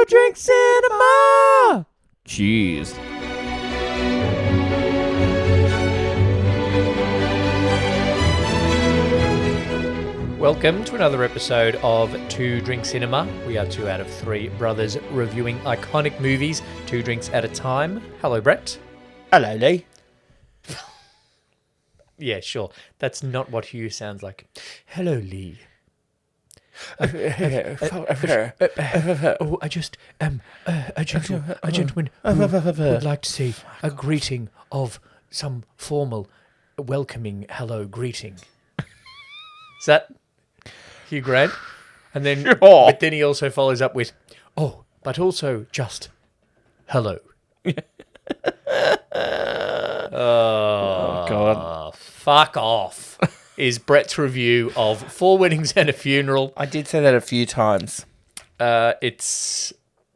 Drink Cinema! Cheers. Welcome to another episode of Two Drink Cinema. We are 2 out of 3 brothers reviewing iconic movies, 2 drinks at a time. Hello, Brett. Hello, Lee. Yeah, sure. That's not what Hugh sounds like. Hello, Lee. A gentleman would like to say a greeting of some formal, welcoming hello greeting. Is that Hugh Grant? And then, Sure. But then he also follows up with, but also just hello. Oh, God. Fuck off. Is Brett's review of 4 Weddings and a Funeral. I did say that a few times. It's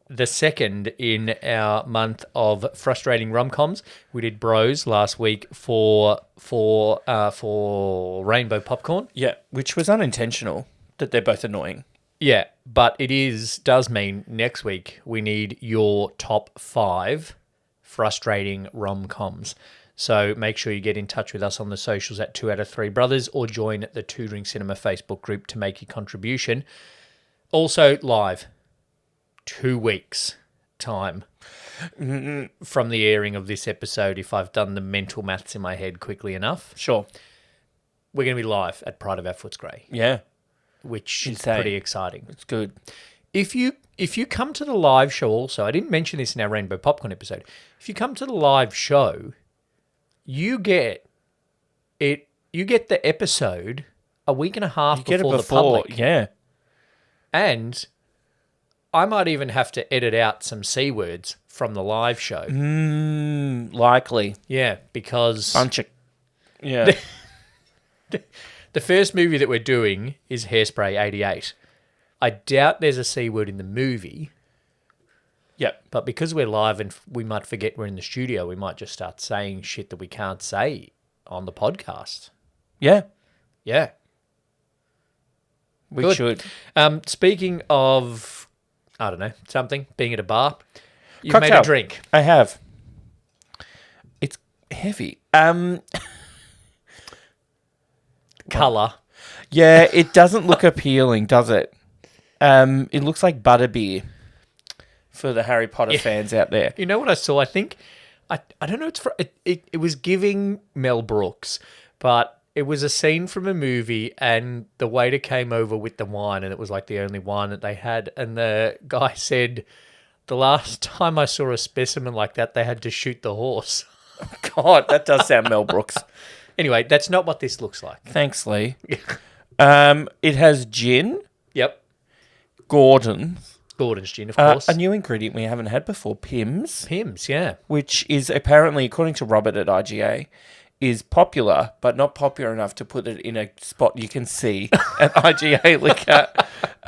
the second in our month of frustrating RomComs. We did Bros last week for Rainbow Popcorn. Yeah, which was unintentional, that they're both annoying. Yeah, but does mean next week we need your top 5 frustrating RomComs. So make sure you get in touch with us on the socials at 2 out of 3 brothers or join the 2 Drink Cinema Facebook group to make your contribution. Also live, 2 weeks time from the airing of this episode, if I've done the mental maths in my head quickly enough. Sure. We're going to be live at Pride of Our Footscray. Yeah. Which is Insane. pretty exciting. It's good. If you come to the live show also, I didn't mention this in our Rainbow Popcorn episode. If you come to the live show, you get the episode a week and a half before the public. Yeah. And I might even have to edit out some C words from the live show. Likely. Yeah, because Bunch of... Yeah. the first movie that we're doing is Hairspray 88. I doubt there's a C word in the movie. Yep. But because we're live and we might forget we're in the studio, we might just start saying shit that we can't say on the podcast. Yeah. Yeah. We Good. should. Speaking of, I don't know, something, being at a bar, you've Cocktail. made a drink. I have. It's heavy. Colour. Yeah, it doesn't look appealing, does it? It looks like butterbeer for the Harry Potter fans out there. You know what I saw? I think, I don't know, it was giving Mel Brooks, but it was a scene from a movie and the waiter came over with the wine and it was like the only wine that they had. And the guy said, the last time I saw a specimen like that, they had to shoot the horse. God, that does sound Mel Brooks. Anyway, that's not what this looks like. Thanks, Lee. It has gin, Yep. Gordon's, Gordon's gin, of course. a new ingredient we haven't had before, Pimm's, Pimm's, yeah. which is apparently, according to Robert at IGA, is popular, but not popular enough to put it in a spot you can see at IGA Liquor.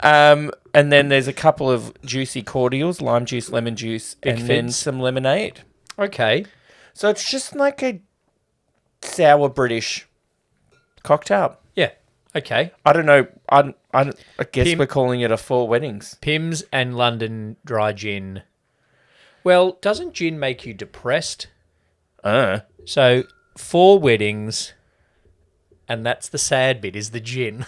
And then there's a couple of juicy cordials, lime juice, lemon juice, Big and then fizz. some lemonade. Okay. So it's just like a sour British cocktail. Yeah. Okay. I don't know. I guess Pim- we're calling it a 4 Weddings. Pimm's and London Dry Gin. Well, doesn't gin make you depressed? So, 4 Weddings, and that's the sad bit, is the gin.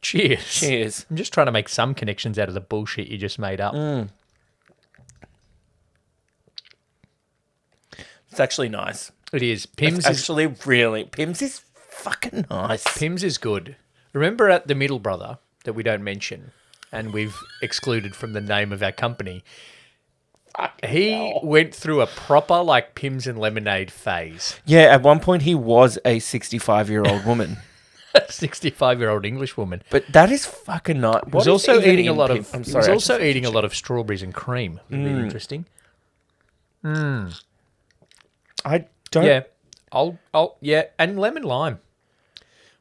Cheers. Cheers. I'm just trying to make some connections out of the bullshit you just made up. It's actually nice. It is. Pimm's Pimm's is fucking nice. Pimm's is good. Remember at the middle brother that we don't mention and we've excluded from the name of our company, he went through a proper like Pimm's and lemonade phase. Yeah, at one point he was a 65-year-old woman. A 65-year-old English woman. But that is fucking nice. He was also eating a lot of. I'm He sorry, was I also just- eating a lot of strawberries and cream. Really interesting. I don't... Yeah, and lemon lime.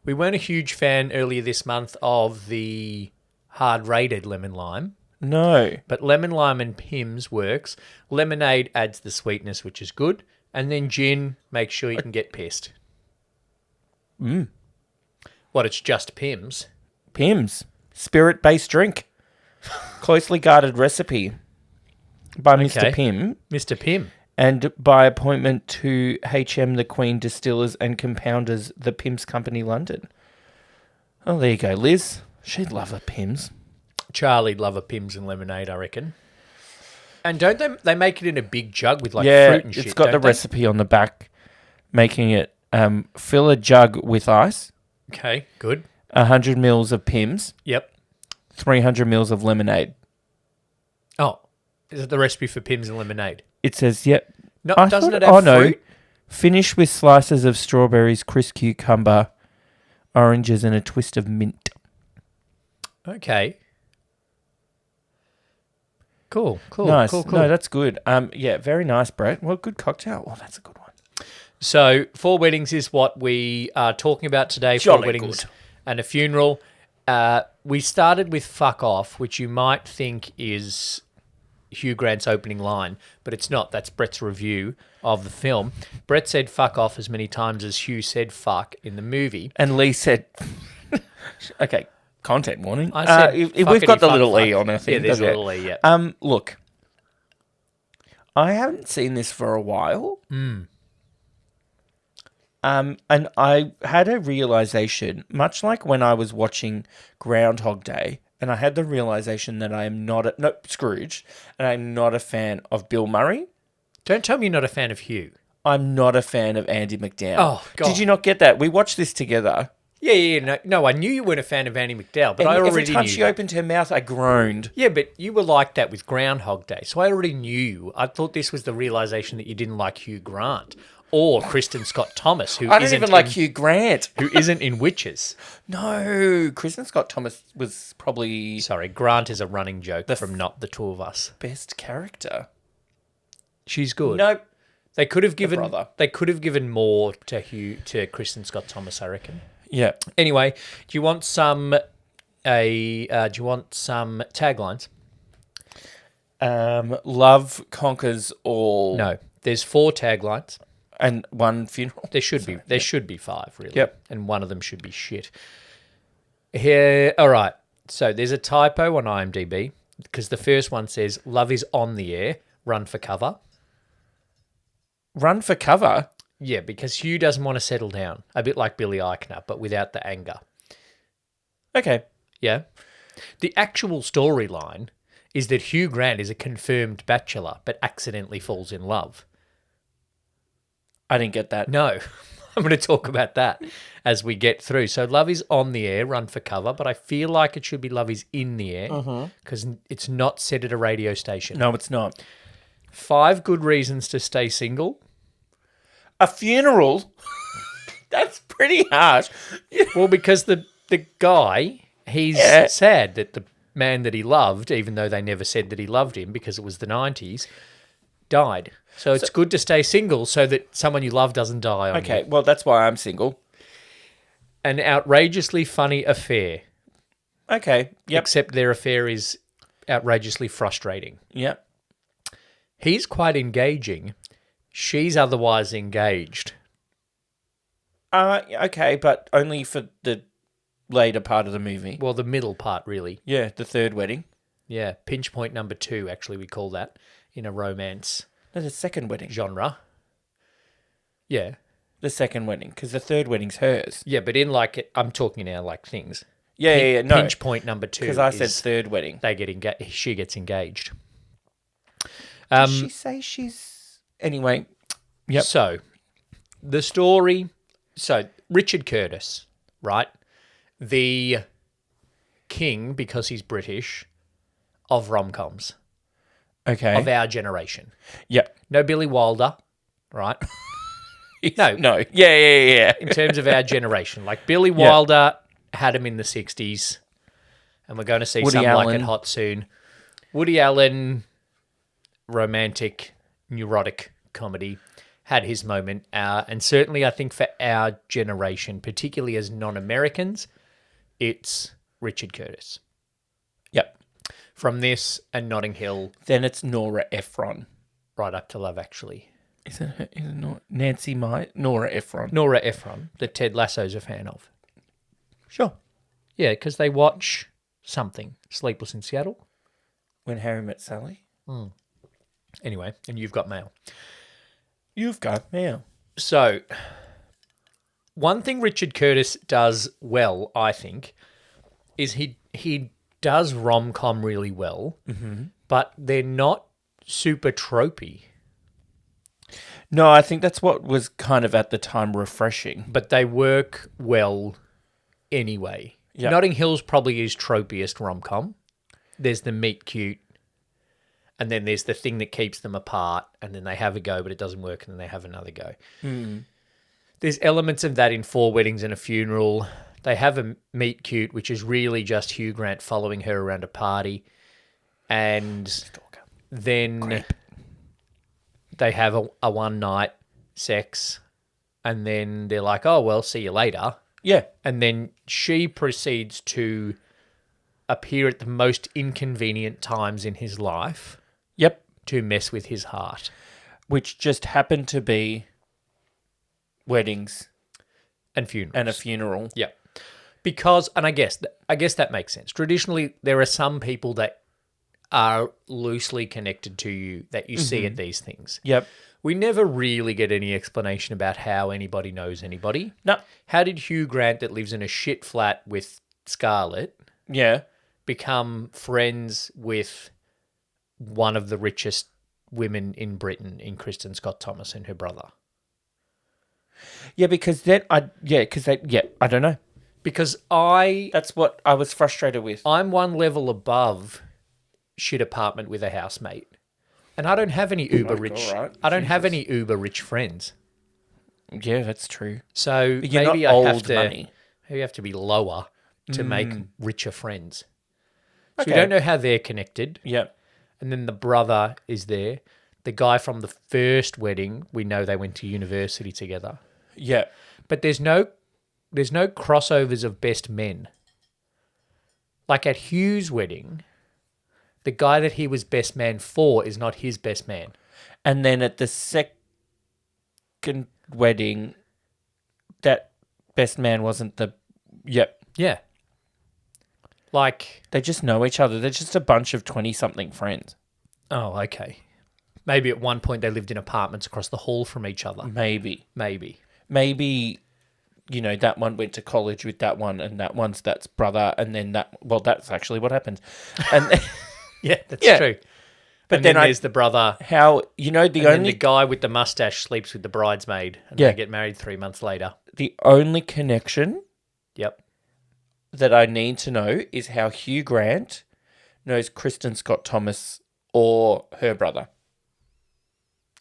We weren't a huge fan earlier this month of the hard rated lemon lime, No. but lemon lime and Pimm's works. Lemonade adds the sweetness, which is good, and then gin makes sure you can get pissed. What? It's just Pimm's. Pimm's. Spirit-based drink. Closely guarded recipe by Okay. Mr. Pym. Mr. Pym. And by appointment to HM the Queen Distillers and Compounders, the Pym's Company, London. Oh, there you go, Liz. She'd love a Pym's. Charlie'd love a Pims and lemonade, I reckon. And don't they make it in a big jug with like Yeah, fruit and shit? it's got the don't they? recipe on the back, making it fill a jug with ice, Okay, good. 100 mils of Pym's, Yep. 300 mils of lemonade. Oh, is it the recipe for Pims and lemonade? It says, yep. No, I doesn't thought- it have no. fruit? Finish with slices of strawberries, crisp cucumber, oranges, and a twist of mint. Okay. Cool. Nice. Cool. No, that's good. Yeah, very nice, Brett. Well, good cocktail. Oh, that's a good one. So, 4 weddings is what we are talking about today. 4 Jolly weddings good. and a funeral. We started with fuck off, which you might think is Hugh Grant's opening line, but it's not. That's Brett's review of the film. Brett said fuck off as many times as Hugh said fuck in the movie. And Lee said, okay, content warning. I said if we've got the fuckity little fuck E fuck. on our thing. Yeah, there's a doesn't it? little E, yeah. Look, I haven't seen this for a while. And I had a realization, much like when I was watching Groundhog Day, and I had the realization that I am not Scrooge, and I'm not a fan of Bill Murray. Don't tell me you're not a fan of Hugh. I'm not a fan of Andy McDowell. Oh, God. Did you not get that? We watched this together. Yeah. No, I knew you weren't a fan of Annie McDowell, but And I already every time knew she that. opened her mouth, I groaned. Yeah, but you were like that with Groundhog Day, so I already knew you. I thought this was the realization that you didn't like Hugh Grant or Kristen Scott Thomas, who I don't isn't even like in, Hugh Grant. who isn't in Witches. No, Kristen Scott Thomas was probably Sorry, Grant is a running joke from Not the Two of Us. best character. She's good. Nope. They could have given brother. more to Kristen Scott Thomas, I reckon. Yeah. Anyway, do you want some taglines? Love conquers all. No. There's 4 taglines. And one funeral. There should be 5, really. Yep. And one of them should be shit. Here, all right. So there's a typo on IMDb because the first one says "Love is on the air, run for cover." Run for cover. Yeah, because Hugh doesn't want to settle down, a bit like Billy Eichner, but without the anger. Okay. Yeah. The actual storyline is that Hugh Grant is a confirmed bachelor, but accidentally falls in love. I didn't get that. No, I'm going to talk about that as we get through. So Love is on the air, run for cover, but I feel like it should be Love is in the air because it's not set at a radio station. No, it's not. 5 good reasons to stay single. A funeral? That's pretty harsh. Well, because the guy, he's Yeah. sad that the man that he loved, even though they never said that he loved him because it was the 90s, died. So it's good to stay single so that someone you love doesn't die on you. Okay, well, that's why I'm single. An outrageously funny affair. Okay, yep, Except their affair is outrageously frustrating. yep. He's quite engaging. She's otherwise engaged. Okay, but only for the later part of the movie. Well, the middle part, really. Yeah, the third wedding. Yeah, pinch point number 2, actually, we call that in a romance No, the second wedding. genre. Yeah. The second wedding, because the third wedding's hers. Yeah, but I'm talking now like things. Yeah, no. Pinch point number 2 Because I said is third wedding. they get engaged. She gets engaged. Did she say she's... Anyway, yep. So, the story... So, Richard Curtis, right? The king, because he's British, of RomComs, Okay. of our generation. Yep. No Billy Wilder, right? No. No. Yeah. In terms of our generation. Like, Billy Wilder had him in the 60s, and we're going to see Woody something like Allen. it hot soon. Woody Allen, romantic, neurotic comedy, had his moment. And certainly, I think for our generation, particularly as non-Americans, it's Richard Curtis. Yep. From this and Notting Hill, Then it's Nora Ephron. right up to Love Actually. Is it not Nancy Nora Ephron? Nora Ephron, that Ted Lasso's a fan of. Sure. Yeah, because they watch something, Sleepless in Seattle. When Harry Met Sally. Anyway, and you've got mail. You've got mail. So, one thing Richard Curtis does well, I think, is he does rom-com really well, but they're not super tropey. No, I think that's what was kind of at the time refreshing. But they work well anyway. Yep. Notting Hill's probably his tropiest rom-com. There's the meet cute, and then there's the thing that keeps them apart, and then they have a go, but it doesn't work, and then they have another go. There's elements of that in Four Weddings and a Funeral. They have a meet cute, which is really just Hugh Grant following her around a party, and then they have a one-night sex, and then they're like, oh, well, see you later. Yeah. And then she proceeds to appear at the most inconvenient times in his life Yep. to mess with his heart. Which just happened to be weddings And funerals. and a funeral. Yeah. Because, and I guess that makes sense. Traditionally, there are some people that are loosely connected to you that you see at these things. Yep. We never really get any explanation about how anybody knows anybody. No. How did Hugh Grant, that lives in a shit flat with Scarlett, Yeah. become friends with one of the richest women in Britain, in Kristen Scott Thomas and her brother? Yeah, because I don't know. Because That's what I was frustrated with. I'm one level above shit apartment with a housemate. And I don't have any uber rich. all right. I don't have any uber rich friends. Yeah, that's true. So But you're maybe not I old have to money. maybe I have to be lower to make richer friends. So Okay. we don't know how they're connected. Yep. And then the brother is there. The guy from the first wedding, we know they went to university together. Yeah. But there's no crossovers of best men. Like at Hugh's wedding, the guy that he was best man for is not his best man. And then at the second wedding, that best man wasn't the... Yep. Yeah. Like, They just know each other. They're just a bunch of 20-something friends. oh, okay. Maybe at one point they lived in apartments across the hall from each other. Maybe. Maybe. Maybe, that one went to college with that one, and that's brother, and then that's actually what happens. And Yeah, that's Yeah. true. But And then then there's the brother. how, the And then only the guy with the mustache sleeps with the bridesmaid and Yeah. they get married 3 months later. the only connection Yep. that I need to know is how Hugh Grant knows Kristen Scott Thomas or her brother.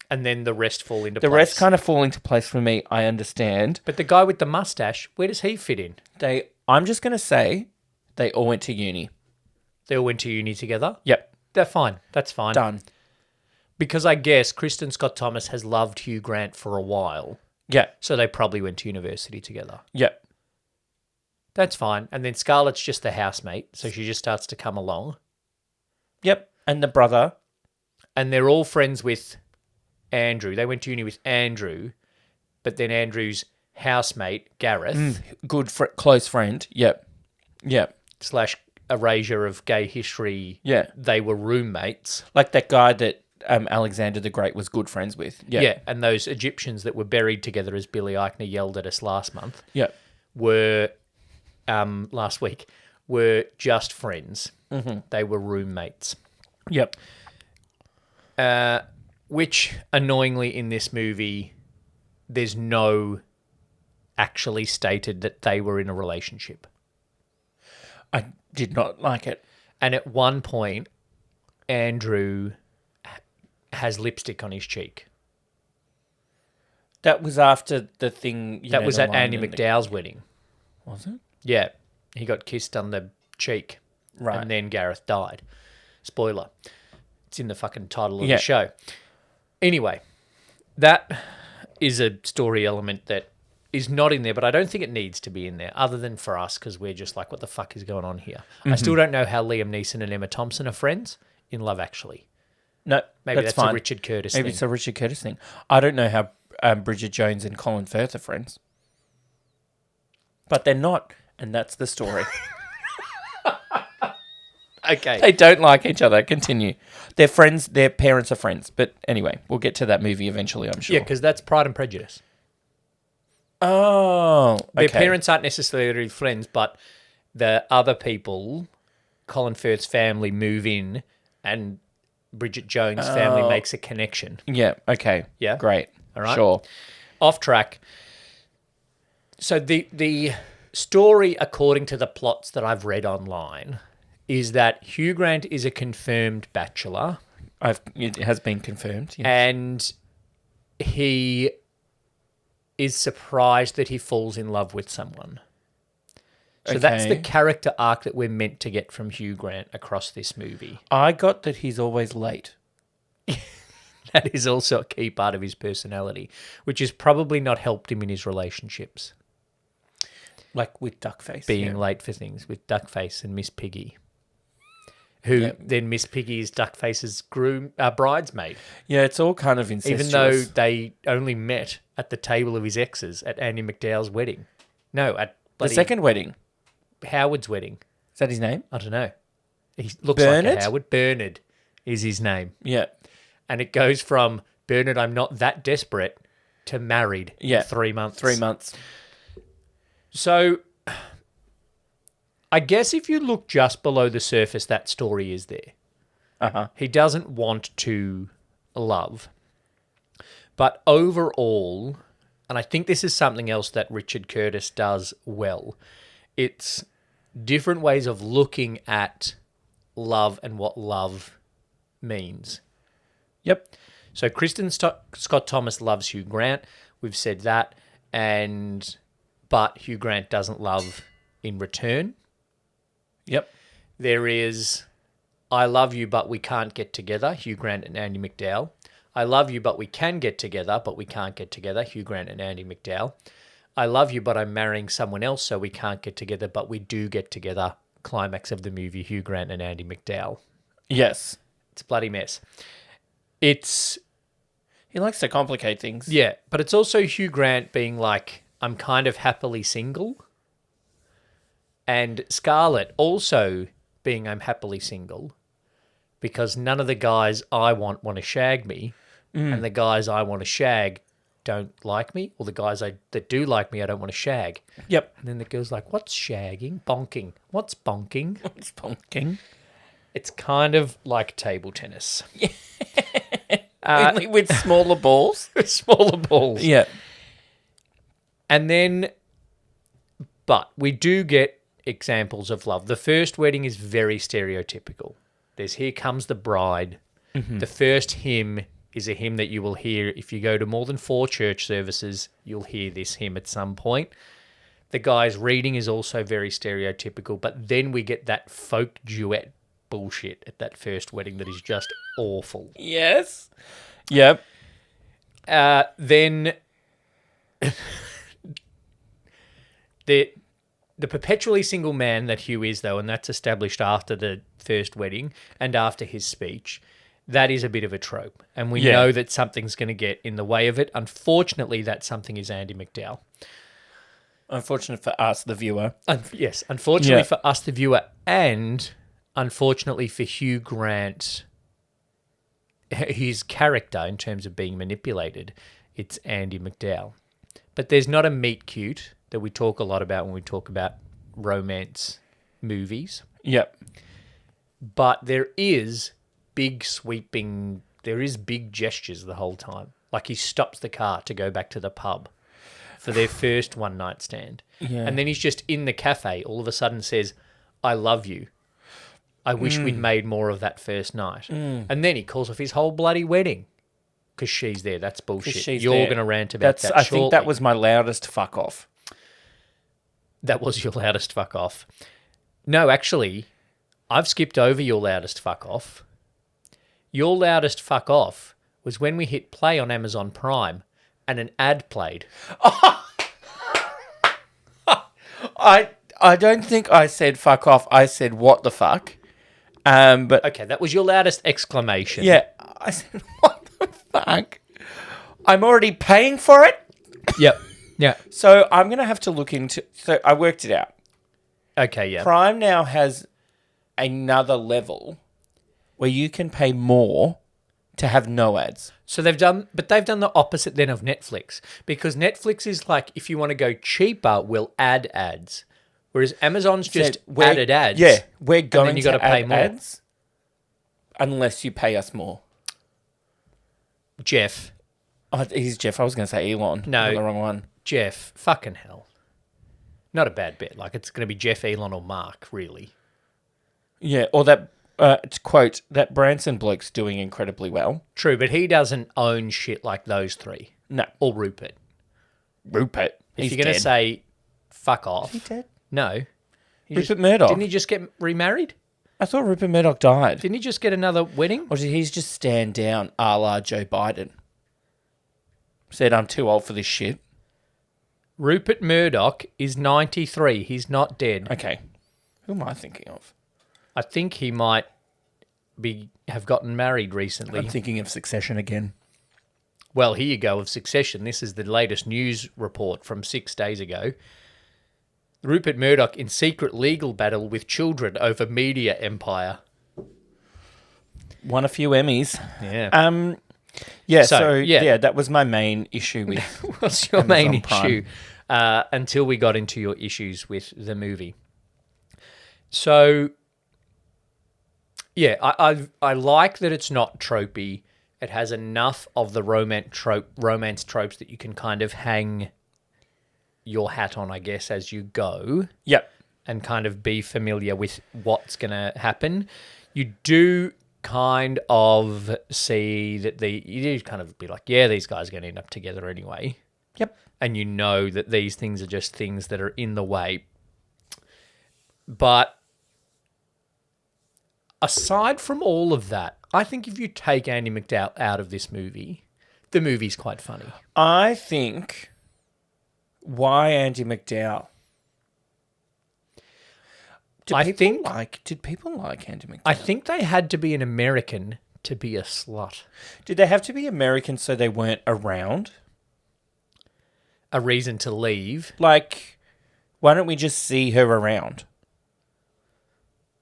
And then the rest fall into The place. rest kind of fall into place for me, I understand. But the guy with the mustache, where does he fit in? I'm just going to say they all went to uni. They all went to uni together? Yep. They're fine. That's fine. Done. Because I guess Kristen Scott Thomas has loved Hugh Grant for a while. Yeah. So they probably went to university together. Yep. That's fine. And then Scarlett's just the housemate. So she just starts to come along. Yep. And the brother. And they're all friends with Andrew. They went to uni with Andrew. But then Andrew's housemate, Gareth, Good, close friend. Yep. Yep. / erasure of gay history. Yeah. They were roommates. Like that guy that Alexander the Great was good friends with. Yeah. Yeah. And those Egyptians that were buried together, as Billy Eichner yelled at us last month, Yep. were last week, were just friends. Mm-hmm. They were roommates. Yep. Which, annoyingly, in this movie, there's no actually stated that they were in a relationship. I did not like it. And at one point, Andrew has lipstick on his cheek. That was after the thing. That was the at line Andy in the- McDowell's wedding. Was it? Yeah. He got kissed on the cheek. Right. And then Gareth died. Spoiler. It's in the fucking title of Yeah. the show. Anyway, that is a story element that is not in there, but I don't think it needs to be in there, other than for us, because we're just like, what the fuck is going on here? I still don't know how Liam Neeson and Emma Thompson are friends in Love Actually. No, Maybe that's fine. a Richard Curtis Maybe thing. it's a Richard Curtis thing. I don't know how Bridget Jones and Colin Firth are friends. But they're not, and that's the story. Okay. They don't like each other. Continue. They're friends. Their parents are friends. But anyway, we'll get to that movie eventually, I'm sure. Yeah, because that's Pride and Prejudice. Oh, Their okay. parents aren't necessarily friends, but the other people, Colin Firth's family, move in, and Bridget Jones' family makes a connection. Yeah, okay. Yeah? Great. All right. Sure. Off track. So the story, according to the plots that I've read online, is that Hugh Grant is a confirmed bachelor. It has been confirmed. Yes. And he is surprised that he falls in love with someone. So that's the Okay. character arc that we're meant to get from Hugh Grant across this movie. I got that he's always late. That is also a key part of his personality, which has probably not helped him in his relationships. Like with Duckface. Being late for things with Duckface and Miss Piggy. Who then Miss Piggy is Duckface's bridesmaid. Yeah, it's all kind of incestuous. Even though they only met at the table of his exes at Andy McDowell's wedding. No, at the bloody second wedding. Howard's wedding. Is that his name? I don't know. He looks Bernard? like a Howard. Bernard is his name. Yeah. And it goes from Bernard, I'm not that desperate, to married in 3 months. 3 months. So I guess if you look just below the surface, that story is there. Uh-huh. He doesn't want to love. But overall, and I think this is something else that Richard Curtis does well, it's different ways of looking at love and what love means. Yep. So Kristen Scott Thomas loves Hugh Grant. We've said that. But Hugh Grant doesn't love in return. Yep. There is I love you, but we can't get together, Hugh Grant and Andy McDowell. I love you, but we can get together, but we can't get together, Hugh Grant and Andy McDowell. I love you, but I'm marrying someone else, so we can't get together, but we do get together. Climax of the movie, Hugh Grant and Andy McDowell. Yes. It's a bloody mess. He likes to complicate things. Yeah, but it's also Hugh Grant being like, I'm kind of happily single. And Scarlett also being, I'm happily single. Because none of the guys I want to shag me. And the guys I want to shag don't like me. Or the guys that do like me, I don't want to shag. Yep. And then the girl's like, what's shagging? Bonking. What's bonking? It's bonking. It's kind of like table tennis. Only with smaller balls. Smaller balls. Yeah. And then, but we do get examples of love. The first wedding is very stereotypical. There's Here Comes the Bride. Mm-hmm. The first hymn is a hymn that you will hear. If you go to more than 4 church services, you'll hear this hymn at some point. The guy's reading is also very stereotypical, but then we get that folk duet bullshit at that first wedding that is just awful. Yes. Yep. Then the perpetually single man that Hugh is, though, and that's established after the first wedding and after his speech, that is a bit of a trope. And we know that something's going to get in the way of it. Unfortunately, that something is Andy McDowell. Unfortunate for us, the viewer. Yes, unfortunately for us, the viewer, and unfortunately for Hugh Grant, his character in terms of being manipulated, it's Andy McDowell. But there's not a meet cute that we talk a lot about when we talk about romance movies. Yep. But there is big gestures the whole time. Like he stops the car to go back to the pub for their first one night stand. Yeah. And then he's just in the cafe, all of a sudden says, I love you. I wish we'd made more of that first night. And then he calls off his whole bloody wedding because she's there. That's bullshit. You're going to rant about that I shortly. think that was my loudest fuck off. That was your loudest fuck off. No, actually, I've skipped over your loudest fuck off. Your loudest fuck off was when we hit play on Amazon Prime and an ad played. I don't think I said fuck off. I said what the fuck. But Okay, that was your loudest exclamation. yeah, I said what the fuck. I'm already paying for it. Yep. Yeah. So I'm going to have to look into... So I worked it out. Okay, yeah. Prime now has another level where you can pay more to have no ads. So they've done the opposite then of Netflix, because Netflix is like, if you want to go cheaper, we'll add ads, whereas Amazon's just added ads. Yeah, we're going then you to gotta pay add more. ads unless you pay us more. Jeff, Oh, he's Jeff. I was going to say Elon. No. I got the wrong one. Jeff, fucking hell, not a bad bet. Like, it's going to be Jeff, Elon, or Mark, really. Yeah, or that, to quote, that Branson bloke's doing incredibly well. True, but he doesn't own shit like those three. No. Or Rupert. Rupert. If you're going to say fuck off. Is he dead? No. Rupert Murdoch. Didn't he just get remarried? I thought Rupert Murdoch died. Didn't he just get another wedding? Or did he just stand down a la Joe Biden? Said, I'm too old for this shit. Rupert Murdoch is 93. He's not dead. Okay. Who am I thinking of? I think he might have gotten married recently. I'm thinking of Succession again. Well, here you go of Succession. This is the latest news report from 6 days ago. Rupert Murdoch in secret legal battle with children over media empire. Won a few Emmys. Yeah. Yeah, that was my main issue with What's your Amazon main Prime. issue? Until we got into your issues with the movie. So, yeah, I like that it's not tropey. It has enough of the romance tropes that you can kind of hang your hat on, I guess, as you go. Yep. And kind of be familiar with what's going to happen. You do kind of see that you do kind of be like, yeah, these guys are going to end up together anyway. Yep. And you know that these things are just things that are in the way. But aside from all of that, I think if you take Andy McDowell out of this movie, the movie's quite funny. I think why Andy McDowell? Did people like Andy McDowell? I think they had to be an American to be a slut. Did they have to be American so they weren't around? A reason to leave. Like, why don't we just see her around?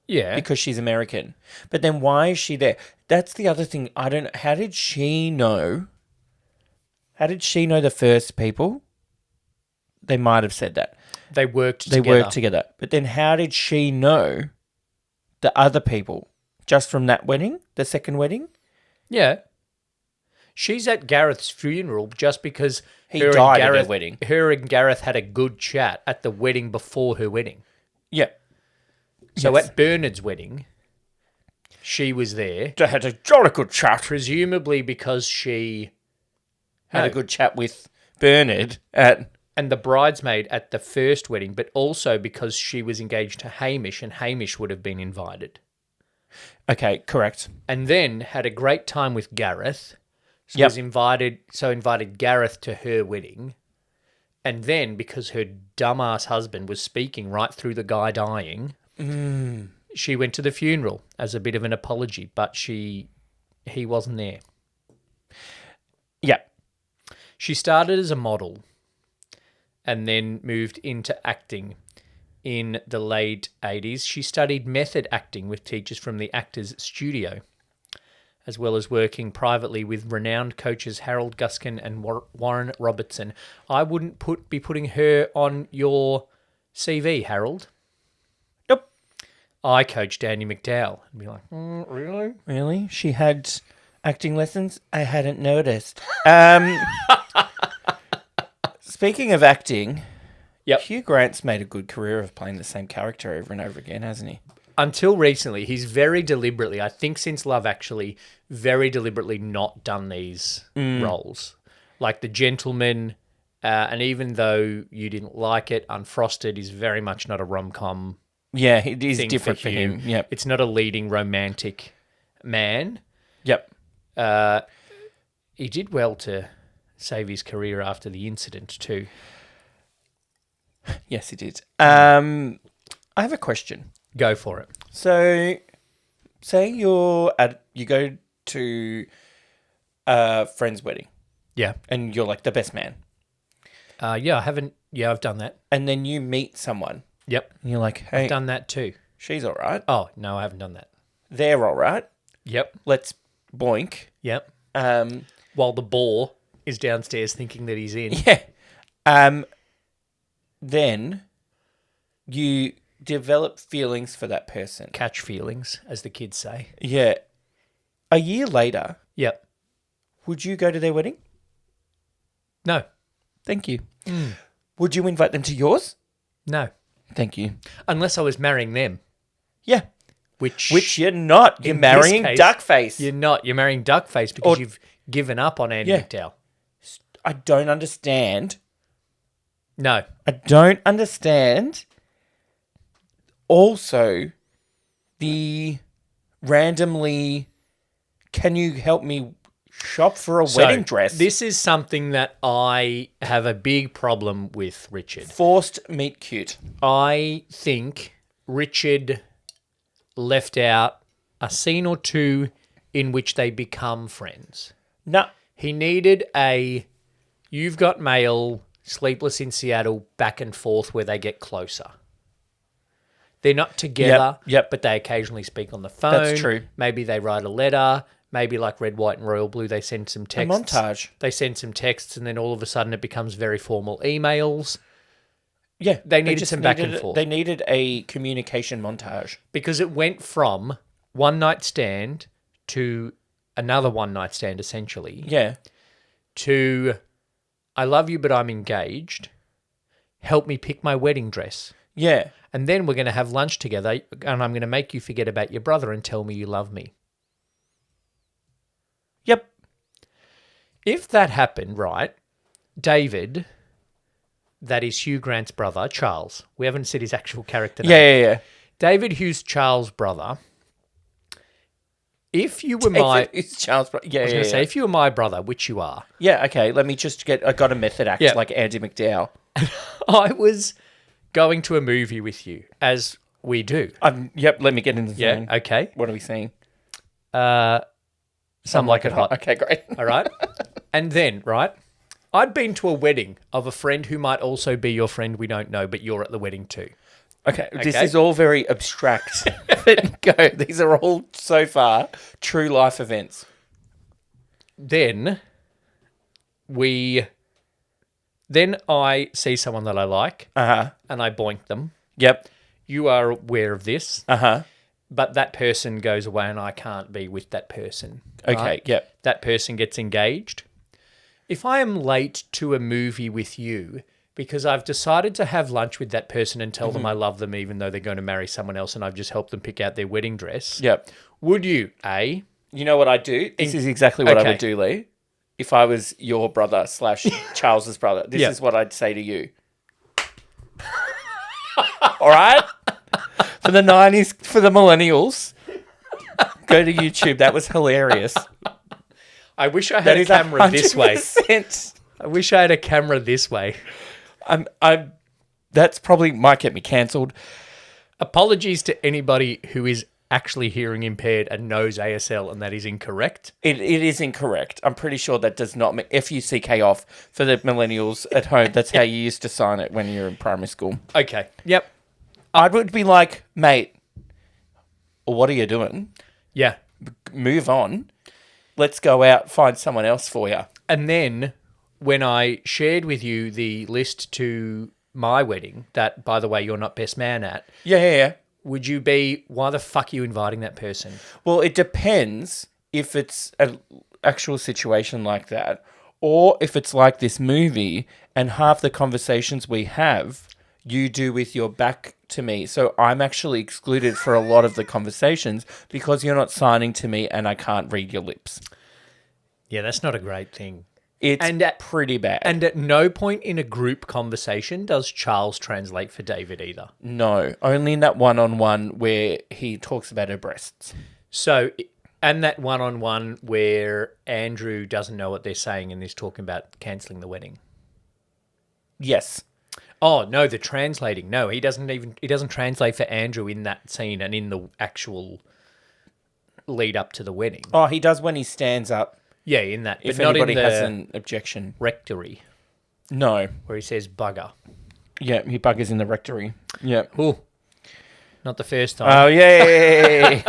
Yeah. Because she's American. But then why is she there? That's the other thing. I don't know. How did she know? How did she know the first people? They might have said that. They worked together. But then how did she know the other people? Just from that wedding? The second wedding? Yeah. She's at Gareth's funeral just because he died at her wedding. Her and Gareth had a good chat at the wedding before her wedding. Yeah. So at Bernard's wedding, she was there. They had a jolly good chat. Presumably because she had a good chat with Bernard at... And the bridesmaid at the first wedding, but also because she was engaged to Hamish and Hamish would have been invited. Okay, correct. And then had a great time with Gareth. So invited Gareth to her wedding. And then, because her dumbass husband was speaking right through the guy dying, she went to the funeral as a bit of an apology, but he wasn't there. Yeah. She started as a model and then moved into acting in the late 80s. She studied method acting with teachers from the Actors Studio, as well as working privately with renowned coaches Harold Guskin and Warren Robertson. I wouldn't be putting her on your CV, Harold. Nope. I coached Andy McDowell. I'd be like, really? Really? She had acting lessons? I hadn't noticed. Speaking of acting, Hugh Grant's made a good career of playing the same character over and over again, hasn't he? Until recently, he's very deliberately, I think since Love Actually, very deliberately not done these roles. Like The Gentleman, and even though you didn't like it, Unfrosted is very much not a rom-com. Yeah, it is different for him. Yep. It's not a leading romantic man. Yep. He did well to save his career after the incident too. Yes, he did. I have a question. Go for it. So, say you go to a friend's wedding. Yeah. And you're like the best man. I've done that. And then you meet someone. Yep. And you're like, hey. I've done that too. She's all right. Oh, no, I haven't done that. They're all right. Yep. Let's boink. Yep. Um, While the boar is downstairs thinking that he's in. yeah. Then you develop feelings for that person. Catch feelings, as the kids say. Yeah. A year later, Yep. would you go to their wedding? No. Thank you. Would you invite them to yours? No. Thank you. Unless I was marrying them. Yeah. Which you're not. You're in marrying this case, Duckface. You're not. You're marrying Duckface because you've given up on Andy McDowell. I don't understand. No. I don't understand. Also, the randomly, can you help me shop for a wedding dress? This is something that I have a big problem with, Richard. Forced meet cute. I think Richard left out a scene or two in which they become friends. No. He needed a You've Got Mail, Sleepless in Seattle, back and forth where they get closer. They're not together, but they occasionally speak on the phone. That's true. Maybe they write a letter. Maybe like Red, White and Royal Blue, they send some texts. A montage. They send some texts and then all of a sudden it becomes very formal emails. Yeah. They needed some back and forth. They needed a communication montage. Because it went from one night stand to another one night stand, essentially. Yeah. To, I love you, but I'm engaged. Help me pick my wedding dress. Yeah. And then we're going to have lunch together and I'm going to make you forget about your brother and tell me you love me. Yep. If that happened, right, David, that is Hugh Grant's brother, Charles. We haven't said his actual character name. Yeah. David Hughes' Charles' brother. If you were my... It's Charles. Yeah, I was going to say, if you were my brother, which you are. Yeah, okay. Let me just I got a method act like Andy McDowell. I was going to a movie with you, as we do. Yep, let me get in the zone. Yeah, okay. What are we seeing? Some Like It Hot. Okay, great. All right. And then, right, I'd been to a wedding of a friend who might also be your friend we don't know, but you're at the wedding too. Okay, this is all very abstract. Go. These are all, so far, true life events. Then I see someone that I like, and I boink them. Yep. You are aware of this, but that person goes away and I can't be with that person. Okay, right? yep. That person gets engaged. If I am late to a movie with you because I've decided to have lunch with that person and tell them I love them even though they're going to marry someone else and I've just helped them pick out their wedding dress, Yep. would you, A... You know what I'd do? This is exactly what I would do, Lee. If I was your brother / Charles's brother, this is what I'd say to you. All right? For the 90s, for the millennials, go to YouTube. That was hilarious. I wish I had a camera this way. 100%. I wish I had a camera this way. That's probably might get me cancelled. Apologies to anybody who is actually hearing impaired and knows ASL and that is incorrect. It is incorrect. I'm pretty sure that does not make FUCK off for the millennials at home. That's how you used to sign it when you were in primary school. Okay. Yep. I would be like, mate, what are you doing? Yeah. Move on. Let's go out, find someone else for you. And then when I shared with you the list to my wedding, that, by the way, you're not best man at. Yeah. Would you be, why the fuck are you inviting that person? Well, it depends if it's an actual situation like that or if it's like this movie and half the conversations we have, you do with your back to me. So I'm actually excluded for a lot of the conversations because you're not signing to me and I can't read your lips. Yeah, that's not a great thing. It's pretty bad. And at no point in a group conversation does Charles translate for David either. No, only in that one-on-one where he talks about her breasts. So, and that one-on-one where Andrew doesn't know what they're saying and is talking about cancelling the wedding. Yes. Oh, no, the translating. No, he doesn't translate for Andrew in that scene and in the actual lead up to the wedding. Oh, he does when he stands up. Yeah, in that. If but not anybody in the has an objection. rectory. No. Where he says bugger. Yeah, he buggers in the rectory. Yeah. Ooh. not the first Oh, time. yay!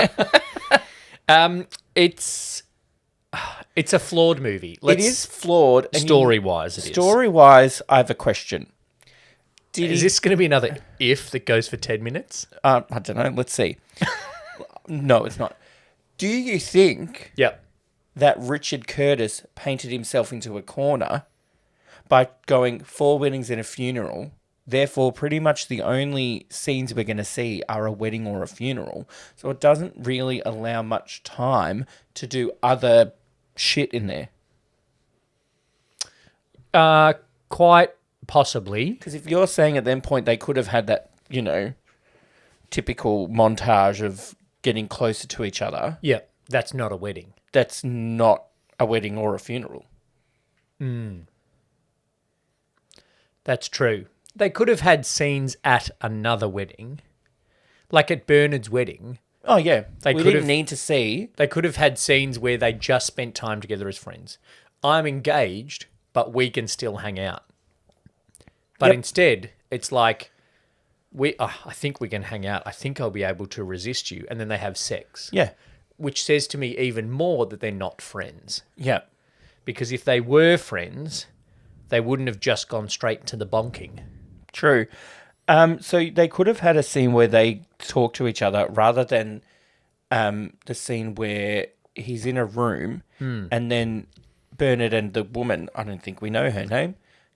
It's a flawed movie. It is flawed. and Story-wise, it is. Story-wise, I have a question. Is this going to be another if that goes for 10 minutes? I don't know. Let's see. No, it's not. Do you think Yep. that Richard Curtis painted himself into a corner by going 4 weddings and a funeral? Therefore, pretty much the only scenes we're going to see are a wedding or a funeral. So it doesn't really allow much time to do other shit in there. Quite possibly. Because if you're saying at that point they could have had that, typical montage of getting closer to each other, Yeah, that's not a wedding. that's not a wedding or a funeral. That's true. They could have had scenes at another wedding. Like at Bernard's wedding, Oh, yeah. They we could didn't have- need to see. they could have had scenes where they just spent time together as friends. I'm engaged, but we can still hang out. But Yep. instead, it's like, I think we can hang out. I think I'll be able to resist you. And then they have sex. Yeah. Which says to me even more that they're not friends. Yeah. Because if they were friends, they wouldn't have just gone straight to the bonking. True. So they could have had a scene where they talk to each other rather than the scene where he's in a room and then Bernard and the woman, I don't think we know her name,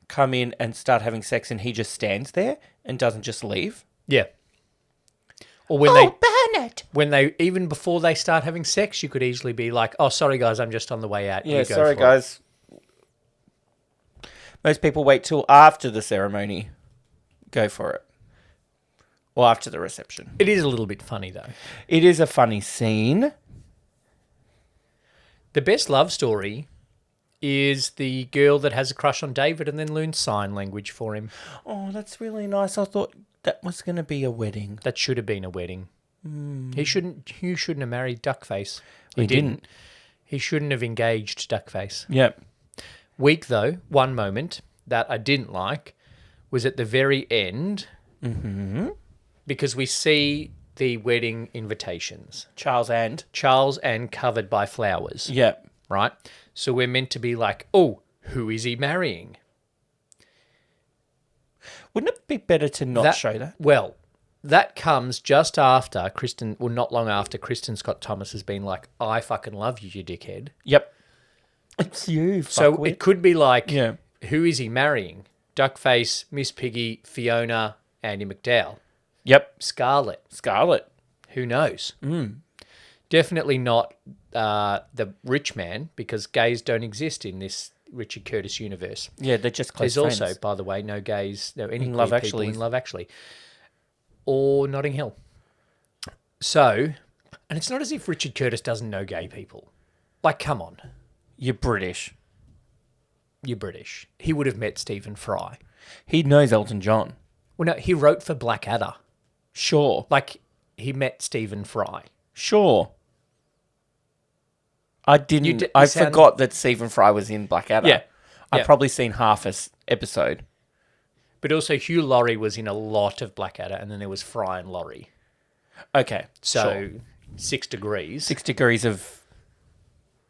come in and start having sex and he just stands there and doesn't just leave. Yeah. Or Bernard! when they even before they start having sex, you could easily be like, "Oh, sorry guys, I'm just on the way out." Yeah, You go sorry for it." guys. Most people wait till after the ceremony. Go for it. Or after the reception. It is a little bit funny though. It is a funny scene. The best love story is the girl that has a crush on David and then learns sign language for him. Oh, that's really nice. I thought that was going to be a wedding. That should have been a wedding. You shouldn't have married Duckface. He didn't. He shouldn't have engaged Duckface. Yep. Weak though, one moment that I didn't like was at the very end because we see the wedding invitations. Charles and. Covered by flowers. Yep. Right? So we're meant to be like, oh, who is he marrying? Wouldn't it be better to not show that? Well, that comes just after not long after Kristen Scott Thomas has been like, I fucking love you, you dickhead. Yep. It's you, So fuckwit. it could be like, Yeah. who is he marrying? Duckface, Miss Piggy, Fiona, Andy McDowell, Yep. Scarlett. Scarlet. Who knows? Definitely not the rich man, because gays don't exist in this Richard Curtis universe. Yeah, they're just close There's friends. also, by the way, no gays, no any In queer Love people Actually. in Love Actually, or Notting Hill. So, and it's not as if Richard Curtis doesn't know gay people. Like, come on, You're British. you're British. He would have met Stephen Fry. He knows Elton John. Well, no, he wrote for Blackadder. Sure. Like, he met Stephen Fry. Sure. I didn't. I forgot that Stephen Fry was in Blackadder. Yeah. I've Yeah. probably seen half an episode. But also, Hugh Laurie was in a lot of Blackadder, and then there was Fry and Laurie. Okay. So, sure. 6 degrees. 6 degrees of.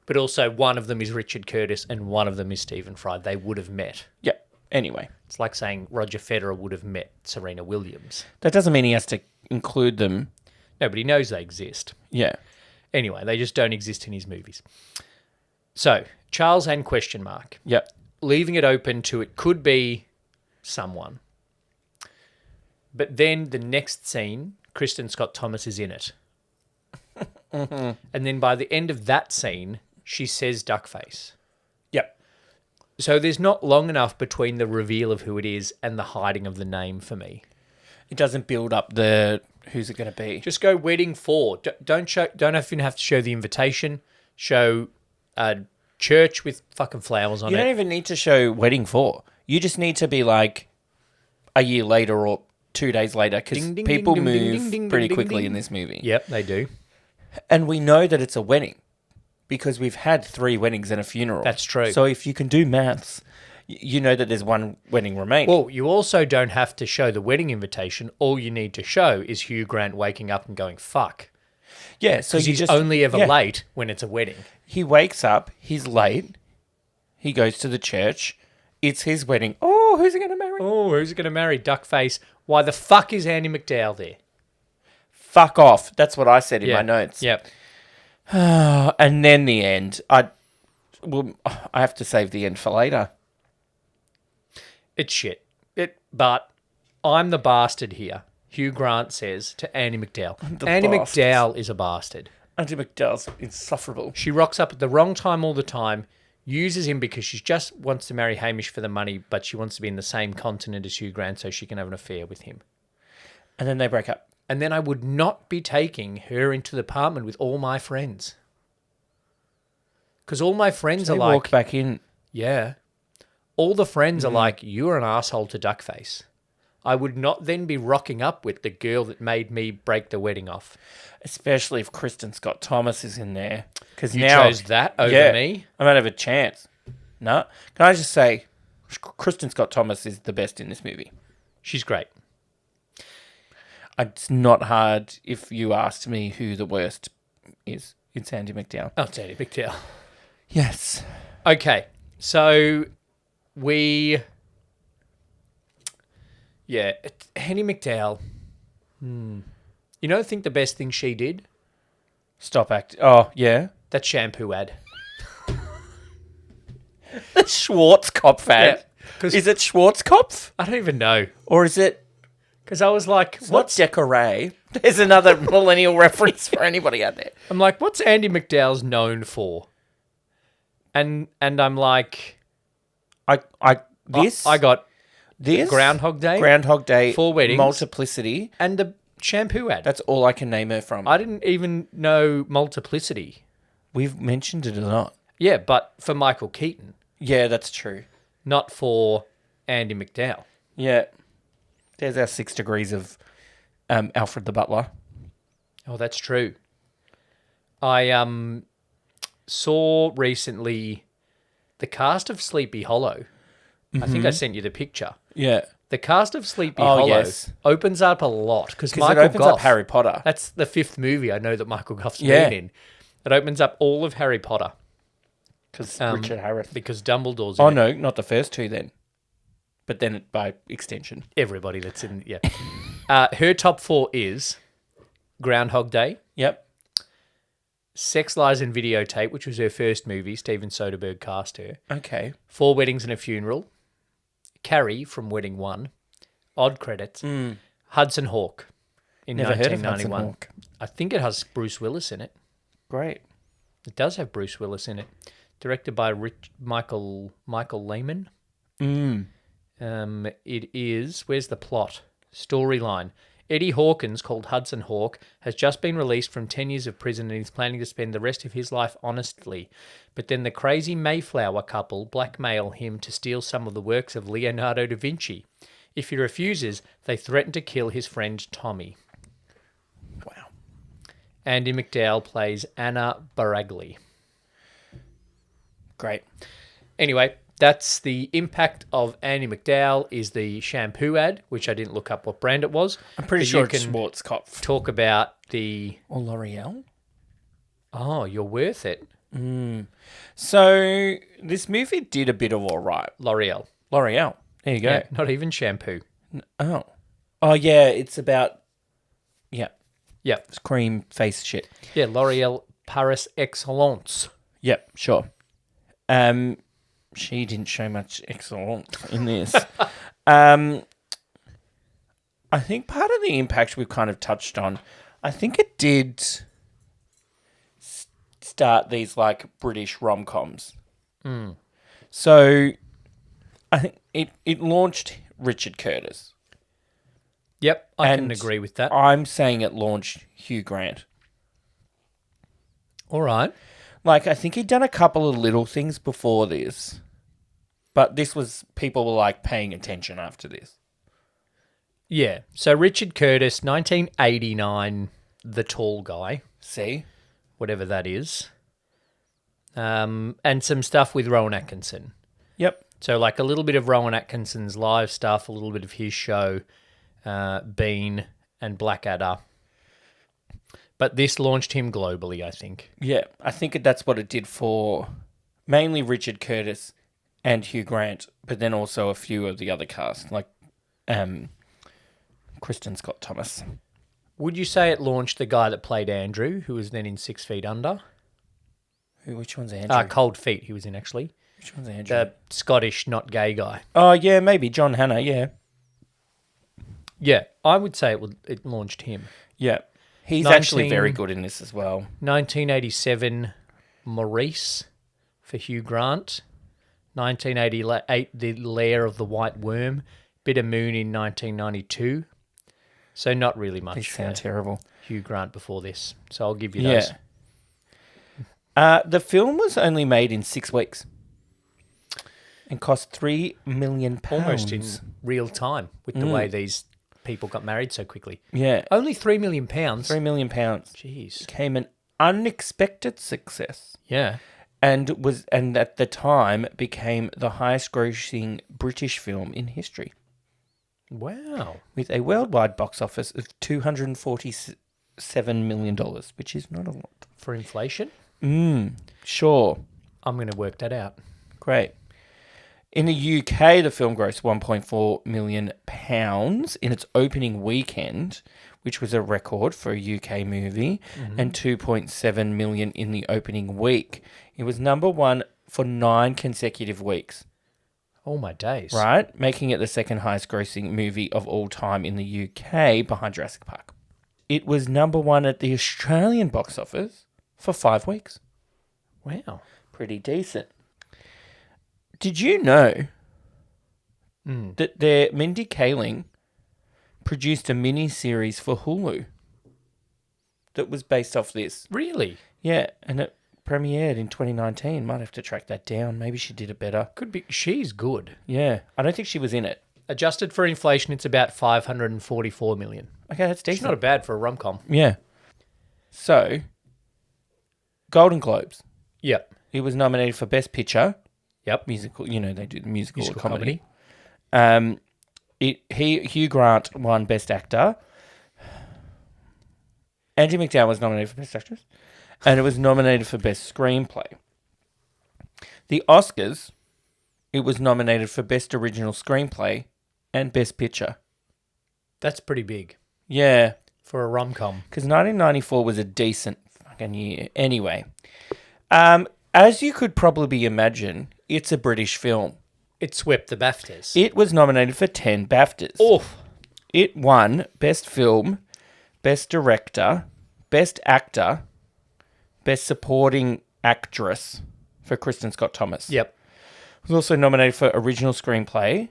But also, one of them is Richard Curtis, and one of them is Stephen Fry. They would have met. Yeah. Anyway, It's like saying Roger Federer would have met Serena Williams. that doesn't mean he has to include them. No, but he knows they exist. Yeah. Anyway, they just don't exist in his movies. So, Charles and question mark. Yep. Leaving it open to it could be someone. But then the next scene, Kristen Scott Thomas is in it. And then by the end of that scene, she says Duckface. Yep. So there's not long enough between the reveal of who it is and the hiding of the name for me. It doesn't build up the who's it going to be. Just go wedding for. Don't even have to show the invitation. Show a church with fucking flowers on You don't it. even need to show wedding for. You just need to be like a year later or 2 days later because Ding, ding, people ding, ding, move ding, ding, pretty ding, quickly ding. in this movie. Yep, they do. And we know that it's a wedding because we've had 3 weddings and a funeral. That's true. So if you can do maths, You know that there's one wedding remaining. Well, you also don't have to show the wedding invitation. All you need to show is Hugh Grant waking up and going, fuck. Yeah, so Because you he's just only ever yeah. late when it's a wedding. He wakes up, he's late, he goes to the church, it's his wedding. Oh, who's he going to marry? Oh, who's he going to marry? Duckface. Why the fuck is Andy McDowell there? Fuck off. That's what I said in my notes. Yep. And then the end. I have to save the end for later. It's shit. But I'm the bastard here. Hugh Grant says to Andy McDowell. Andy McDowell is a bastard. Andy McDowell's insufferable. She rocks up at the wrong time all the time, uses him because she just wants to marry Hamish for the money, but she wants to be in the same continent as Hugh Grant so she can have an affair with him. And then they break up. And then I would not be taking her into the apartment with all my friends. Because all my friends are like... walk back in. Yeah. All the friends are like, you're an asshole to Duckface. I would not then be rocking up with the girl that made me break the wedding off. Especially if Kristen Scott Thomas is in there. Because You now chose that over me? I might have a chance. No. Can I just say, Kristen Scott Thomas is the best in this movie. She's great. It's not hard if you asked me who the worst is. It's Andy McDowell. Oh, it's Andy McDowell. Yes. Okay, so Yeah, Andy McDowell. You know, I think the best thing she did? Stop acting. Oh, yeah. That shampoo ad. The Schwarzkopf ad. Yeah, is it Schwarzkopf? I don't even know. Or is it... Because I was like, What's Decoré? There's another millennial reference for anybody out there. I'm like, what's Andy McDowell's known for? And I'm like... I got this Groundhog Day, 4 weddings, Multiplicity, and the shampoo ad. That's all I can name her from. I didn't even know Multiplicity. We've mentioned it a lot. Yeah, but for Michael Keaton. Yeah, that's true. Not for Andy McDowell. Yeah. There's our 6 degrees of Alfred the Butler. Oh, that's true. I saw recently the cast of Sleepy Hollow. I think I sent you the picture. Yeah. The cast of Sleepy Hollow opens up a lot because Michael it opens Goff, up Harry Potter. That's the 5th movie I know that Michael Goff's been in. It opens up all of Harry Potter. Because Richard Harris. Because Dumbledore's in it. No, not the first 2 then. But then by extension. Everybody that's in, yeah. Her top 4 is Groundhog Day. Yep. Sex, Lies and Videotape, which was her first movie. Steven Soderbergh cast her. Okay. 4 Weddings and a Funeral. Carrie from Wedding 1. Odd Credits. Hudson Hawk in Never 1991. heard of Hudson Hawk. I think it has Bruce Willis in it. Great. It does have Bruce Willis in it. Directed by Michael Lehman. It is... Where's the plot? Storyline. Eddie Hawkins, called Hudson Hawk, has just been released from 10 years of prison and is planning to spend the rest of his life honestly. But then the crazy Mayflower couple blackmail him to steal some of the works of Leonardo da Vinci. If he refuses, they threaten to kill his friend Tommy. Wow. Andy McDowell plays Anna Baragli. Great. Anyway, that's the impact of Andy McDowell is the shampoo ad, which I didn't look up what brand it was. I'm pretty sure it's Schwarzkopf. Talk about the... Or L'Oreal? Oh, you're worth it. So, this movie did a bit of all right. L'Oreal. L'Oreal. There you go. Yeah, not even shampoo. Oh. Oh, yeah, it's about... Yeah. Yeah. It's cream face shit. Yeah, L'Oreal Paris Excellence. Yep, sure. She didn't show much excellence in this. I think part of the impact we've kind of touched on, I think it did start these like British rom-coms. So I think it launched Richard Curtis. Yep, I can agree with that. I'm saying it launched Hugh Grant. All right. Like, I think he'd done a couple of little things before this. But this was, people were like paying attention after this. Yeah. So Richard Curtis, 1989, The Tall Guy. See? Whatever that is. And some stuff with Rowan Atkinson. Yep. So like a little bit of Rowan Atkinson's live stuff, a little bit of his show, Bean and Blackadder. But this launched him globally, I think. Yeah, I think that's what it did for mainly Richard Curtis and Hugh Grant, but then also a few of the other cast, like Kristen Scott Thomas. Would you say it launched the guy that played Andrew, who was then in 6 Feet Under? Which one's Andrew? Cold Feet, he was in, actually. Which one's Andrew? The Scottish, not gay guy. Oh, yeah, maybe. John Hannah, yeah. Yeah, I would say it launched him. Yeah. He's actually very good in this as well. 1987, Maurice for Hugh Grant. 1988, The Lair of the White Worm. Bit of Moon in 1992. So not really much. They sound terrible. Hugh Grant before this. So I'll give you those. The film was only made in 6 weeks and cost £3 million. Almost in real time with the way these people got married so quickly. Yeah. Only £3 million. £3 million. Jeez. Became an unexpected success. Yeah. And at the time became the highest grossing British film in history. Wow. With a worldwide box office of $247 million, which is not a lot. For inflation? Sure. I'm going to work that out. Great. In the UK, the film grossed £1.4 million in its opening weekend, which was a record for a UK movie, and $2.7 million in the opening week. It was number one for 9 consecutive weeks. Oh, my days. Right? Making it the second highest grossing movie of all time in the UK behind Jurassic Park. It was number one at the Australian box office for 5 weeks. Wow. Pretty decent. Did you know that Mindy Kaling produced a mini-series for Hulu that was based off this? Really? Yeah, and it premiered in 2019. Might have to track that down. Maybe she did it better. Could be. She's good. Yeah, I don't think she was in it. Adjusted for inflation, it's about $544 million. Okay, that's decent. It's not bad for a rom-com. Yeah. So, Golden Globes. Yep. He was nominated for Best Picture. Yep. Musical, they do the musical comedy. Hugh Grant won Best Actor. Andie MacDowell was nominated for Best Actress. And it was nominated for Best Screenplay. The Oscars, it was nominated for Best Original Screenplay and Best Picture. That's pretty big. Yeah. For a rom-com. Because 1994 was a decent fucking year. Anyway. As you could probably imagine, it's a British film. It swept the BAFTAs. It was nominated for 10 BAFTAs. Oof. It won Best Film, Best Director, Best Actor, Best Supporting Actress for Kristen Scott Thomas. Yep. It was also nominated for Original Screenplay,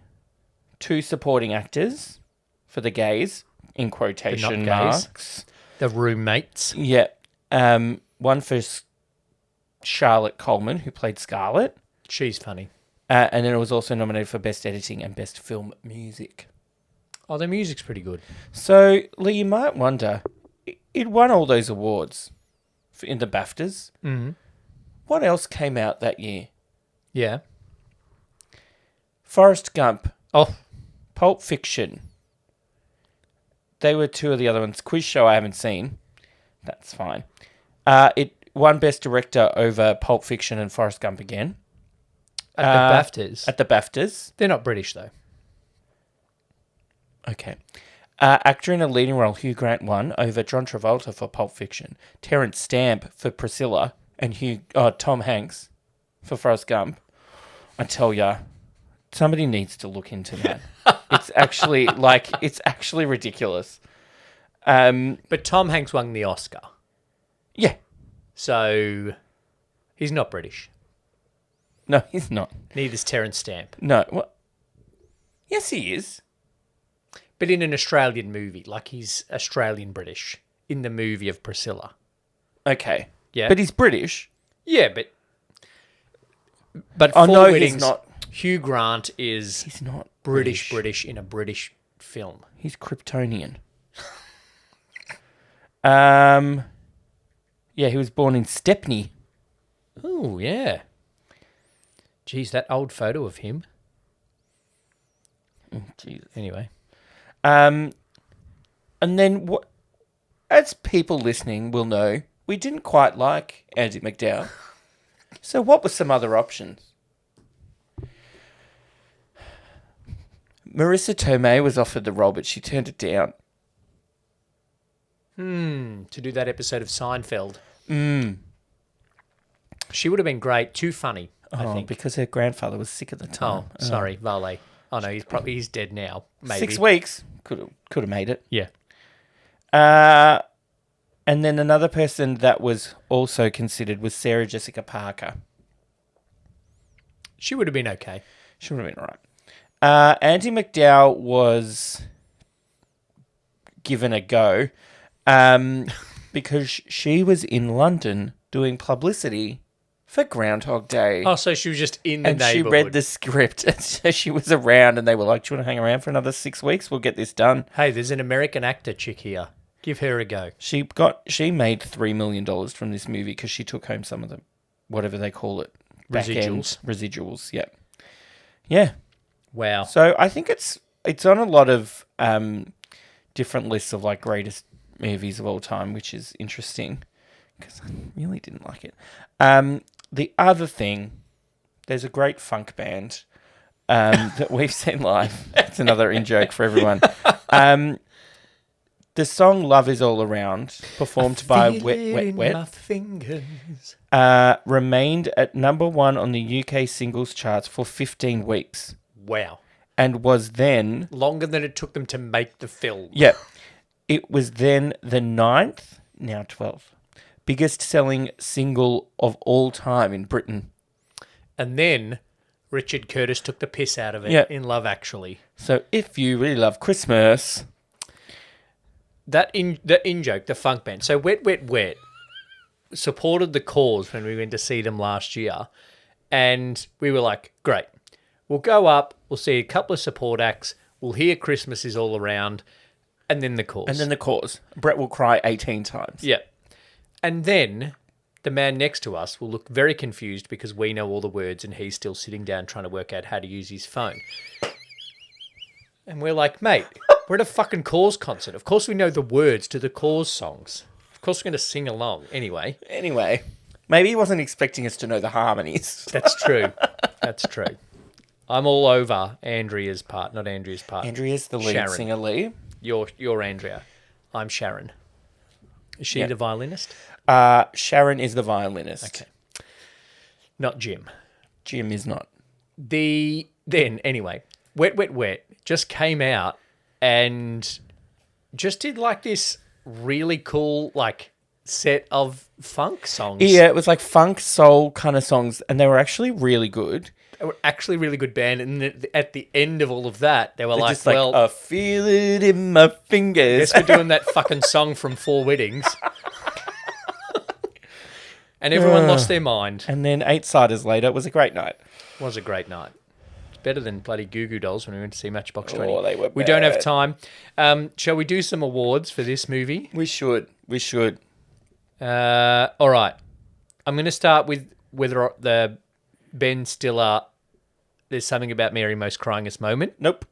2 Supporting Actors for the gays, in quotation marks. The roommates. Yeah. One for Charlotte Coleman, who played Scarlett. She's funny. And then it was also nominated for Best Editing and Best Film Music. Oh, the music's pretty good. So, Lee, you might wonder, it won all those awards in the BAFTAs. Mm-hmm. What else came out that year? Yeah. Forrest Gump. Oh. Pulp Fiction. They were 2 of the other ones. Quiz Show I haven't seen. That's fine. It won Best Director over Pulp Fiction and Forrest Gump again. At the BAFTAs? At the BAFTAs. They're not British, though. Okay. Actor in a leading role, Hugh Grant won over John Travolta for Pulp Fiction, Terence Stamp for Priscilla, and Tom Hanks for Forrest Gump. I tell ya, somebody needs to look into that. It's actually ridiculous. But Tom Hanks won the Oscar. Yeah. So, he's not British. No, he's not. Neither's Terence Stamp. No. Well, yes, he is. But in an Australian movie, like he's Australian-British in the movie of Priscilla. Okay. Yeah. But he's British. Yeah, but Oh, no, he's weddings, not. Hugh Grant is He's not British in a British film. He's Kryptonian. Yeah, he was born in Stepney. Oh, yeah. Geez, that old photo of him. Jesus. Anyway. And then, as people listening will know, we didn't quite like Andy McDowell. So what were some other options? Marissa Tomei was offered the role, but she turned it down. To do that episode of Seinfeld. Mm. She would have been great. Too funny, I think. Because her grandfather was sick at the time. Oh, sorry, Vale. Oh, no, he's dead now. Maybe. 6 weeks. Could have made it. Yeah. And then another person that was also considered was Sarah Jessica Parker. She would have been okay. She would have been all right. Andy McDowell was given a go because she was in London doing publicity for Groundhog Day. Oh, so she was just in the and neighbourhood. she read the script, and so she was around, and they were like, "Do you want to hang around for another 6 weeks? We'll get this done." Hey, there's an American actor chick here. Give her a go. She made $3 million from this movie because she took home some of the, whatever they call it, residuals. Yeah, yeah. Wow. So I think it's on a lot of different lists of like greatest movies of all time, which is interesting because I really didn't like it. The other thing, there's a great funk band that we've seen live. It's another in-joke for everyone. The song "Love Is All Around," performed by Wet Wet, my fingers. remained at number 1 on the UK singles charts for 15 weeks. Wow. And was then... Longer than it took them to make the film. Yeah. It was then the 9th, now 12th, biggest selling single of all time in Britain. And then Richard Curtis took the piss out of it in Love Actually. So if you really love Christmas... The in-joke, the funk band. So Wet Wet Wet supported the cause when we went to see them last year. And we were like, great. We'll go up, we'll see a couple of support acts, we'll hear Christmas Is All Around, and then the cause. Brett will cry 18 times. Yeah. And then the man next to us will look very confused because we know all the words and he's still sitting down trying to work out how to use his phone. And we're like, mate, we're at a fucking Cause concert. Of course we know the words to the Cause songs. Of course we're going to sing along. Anyway, maybe he wasn't expecting us to know the harmonies. That's true. That's true. I'm all over Andrea's part, not Andrea's part. Andrea's the lead Sharon. singer, Lee. You're Andrea. I'm Sharon. Is she the violinist? Sharon is the violinist. Okay. Not Jim. Jim is not. Anyway, Wet Wet Wet just came out and just did like this really cool like set of funk songs. Yeah, it was like funk soul kind of songs, and they were actually really good. They were actually really good band, and at the end of all of that, they were They're like, just like, I feel it in my fingers. guess we're doing that fucking song from Four Weddings. And everyone lost their mind. And then 8 ciders later, it was a great night. It was a great night. It's better than bloody Goo Goo Dolls when we went to see Matchbox 20. Oh, they were We don't have time. Shall we do some awards for this movie? We should. All right. I'm going to start with whether the Ben Stiller, There's Something About Mary Most Cryingest moment. Nope.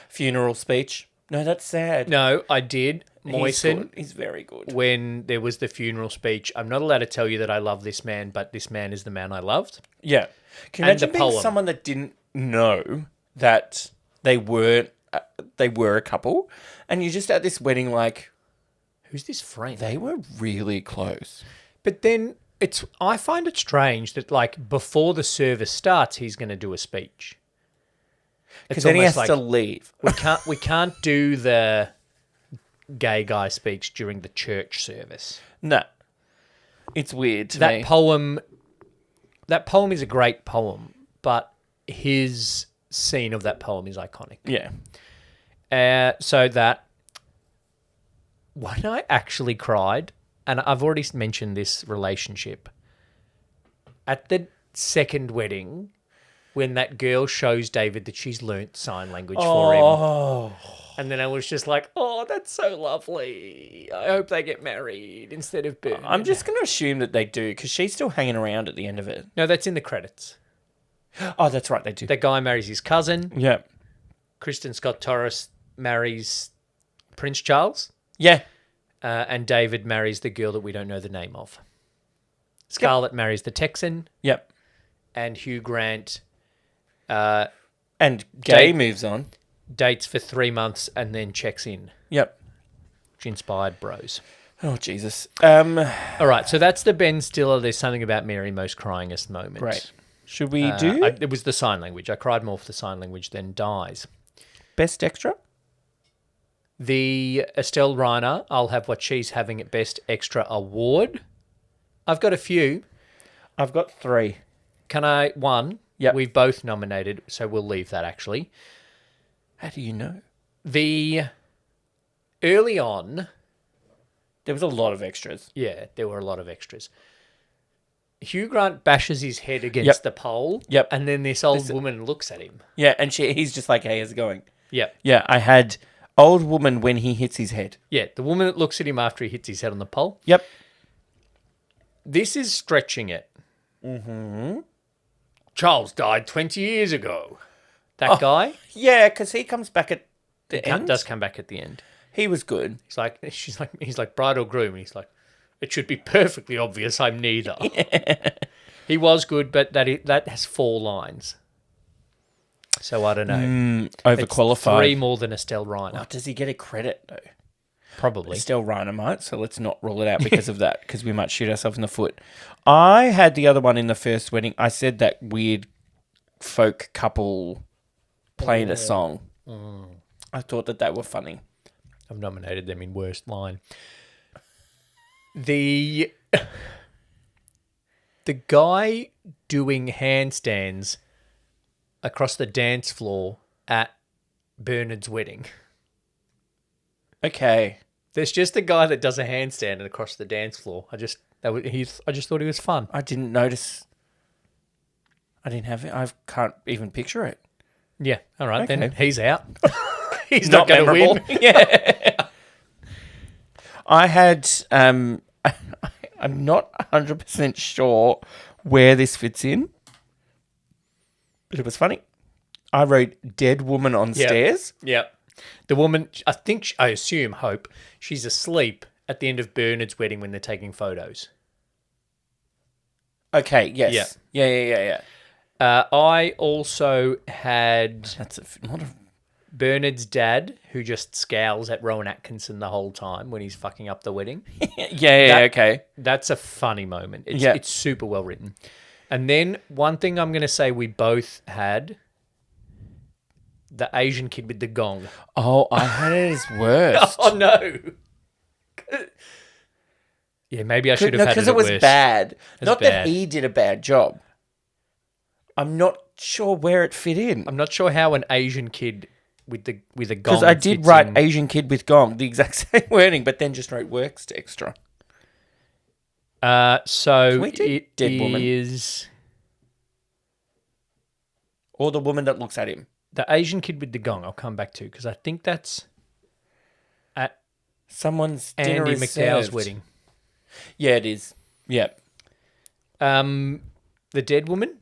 Funeral speech. No, that's sad. No, I did. Moisen. He's very good. When there was the funeral speech, I'm not allowed to tell you that I love this man, but this man is the man I loved. Yeah. Can you And imagine the being poem. someone that didn't know that they were a couple, and you're just at this wedding like, Who's this friend? they were really close. But then I find it strange that like before the service starts, he's going to do a speech. Because then he has to leave. We can't do the gay guy speech during the church service. No. It's weird to me. That poem is a great poem, but his scene of that poem is iconic. Yeah. So that when I actually cried, and I've already mentioned this relationship, at the second wedding, when that girl shows David that she's learnt sign language for him. And then I was just like, oh, that's so lovely. I hope they get married instead of burned. I'm just going to assume that they do, because she's still hanging around at the end of it. No, that's in the credits. Oh, that's right, they do. That guy marries his cousin. Yeah. Kristen Scott Torres marries Prince Charles, Yeah. and David marries the girl that we don't know the name of. Scarlett marries the Texan, Yep. and Hugh Grant And Gay moves on. dates for 3 months and then checks in, Yep. which inspired Bros. Oh, Jesus. All right, so that's the Ben Stiller. There's something about Mary most cryingest moment. Great. Should we do It was the sign language. I cried more for the sign language than Dies. best extra? The Estelle Reiner, I'll have what she's having at Best Extra award. I've got a few. I've got 3. Can I? One. Yep. We've both nominated, so we'll leave that actually. How do you know? The early on, There was a lot of extras. yeah, there were a lot of extras. Hugh Grant bashes his head against Yep. the pole. Yep. And then this old woman looks at him. Yeah, and he's just like, hey, how's it going? Yep. Yeah, I had old woman when he hits his head. Yeah, the woman that looks at him after he hits his head on the pole. Yep. This is stretching it. Mm-hmm. Charles died 20 years ago. That guy Yeah, because he comes back at the end. does come back at the end. He was good. He's like bride or groom. He's like, it should be perfectly obvious I'm neither. He was good, but that has 4 lines. So I don't know. Overqualified. 3 more than Estelle Reiner. Oh, does he get a credit, though? Probably. Still Reiner might, so let's not rule it out because of that, because we might shoot ourselves in the foot. I had the other one in the first wedding. I said that weird folk couple playing a song. I thought that they were funny. I've nominated them in worst line. The guy doing handstands across the dance floor at Bernard's wedding. Okay. There's just a guy that does a handstand across the dance floor. I just thought he was fun. I didn't notice. I didn't have it. I can't even picture it. Yeah. All right. Okay. Then he's out. He's Not not going to memorable. win. Yeah. I had. I'm not 100% sure where this fits in, but it was funny. I wrote "dead woman on stairs." Yeah. The woman, I assume, Hope, she's asleep at the end of Bernard's wedding when they're taking photos. Okay. Yes. Yeah. I also had That's not a. Bernard's dad, who just scowls at Rowan Atkinson the whole time when he's fucking up the wedding. Yeah. Okay. That's a funny moment. Yeah. It's super well written. And then one thing I'm going to say we both had, the Asian kid with the gong. Oh, I had it as worst. Oh, no. Yeah, maybe I should have had it because at it was worst. bad. Not bad. that he did a bad job. I'm not sure where it fit in. I'm not sure how an Asian kid with a gong Because I did fits write in. Asian kid with gong, the exact same wording, but then just wrote works extra. So we do it dead woman? is Or the woman that looks at him. the Asian kid with the gong. I'll come back to because I think that's at Someone's dinner Andy is McDowell's served. wedding. Yeah, it is. Yeah. The dead woman.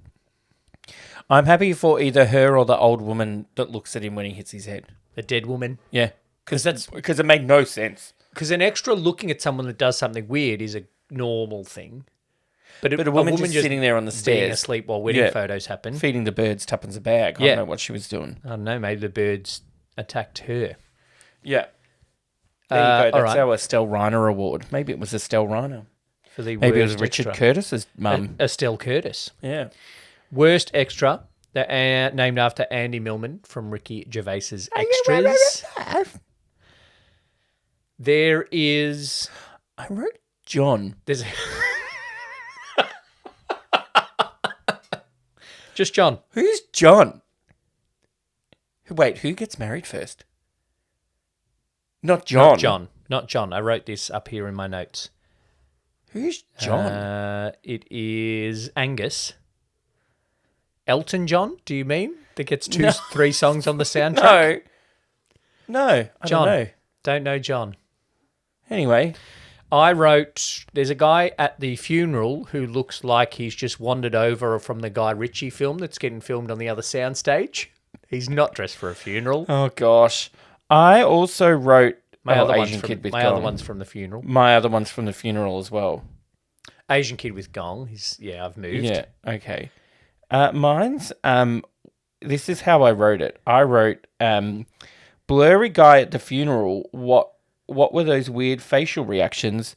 I'm happy for either her or the old woman that looks at him when he hits his head. The dead woman. Yeah. Because it made no sense. Because an extra looking at someone that does something weird is a normal thing. But a woman just sitting there on the being stairs. asleep while wedding Yeah. photos happen. Feeding the birds tuppence a bag. I Yeah. don't know what she was doing. I don't know. Maybe the birds attacked her. Yeah. There you go. all That's right. our Estelle Reiner award. Maybe it was Estelle Reiner. For the Maybe it was worst Richard extra. Curtis's mum. Estelle Curtis. Yeah. Worst extra. Named after Andy Millman from Ricky Gervais's Extras. There is... I wrote John. There's... Just John. Who's John? Wait, who gets married first? Not John. Not John. I wrote this up here in my notes. Who's John? It is Angus. Elton John, do you mean? That gets 3 songs on the soundtrack? No, I John. don't know. Don't know John. Anyway, I wrote, there's a guy at the funeral who looks like he's just wandered over from the Guy Ritchie film that's getting filmed on the other soundstage. He's not dressed for a funeral. Oh, gosh. I also wrote My other one's Asian from kid with my gong. other one's from the funeral. My other one's from the funeral as well. Asian kid with gong. I've moved. Yeah, okay. Mine's, this is how I wrote it. I wrote, blurry guy at the funeral. What were those weird facial reactions?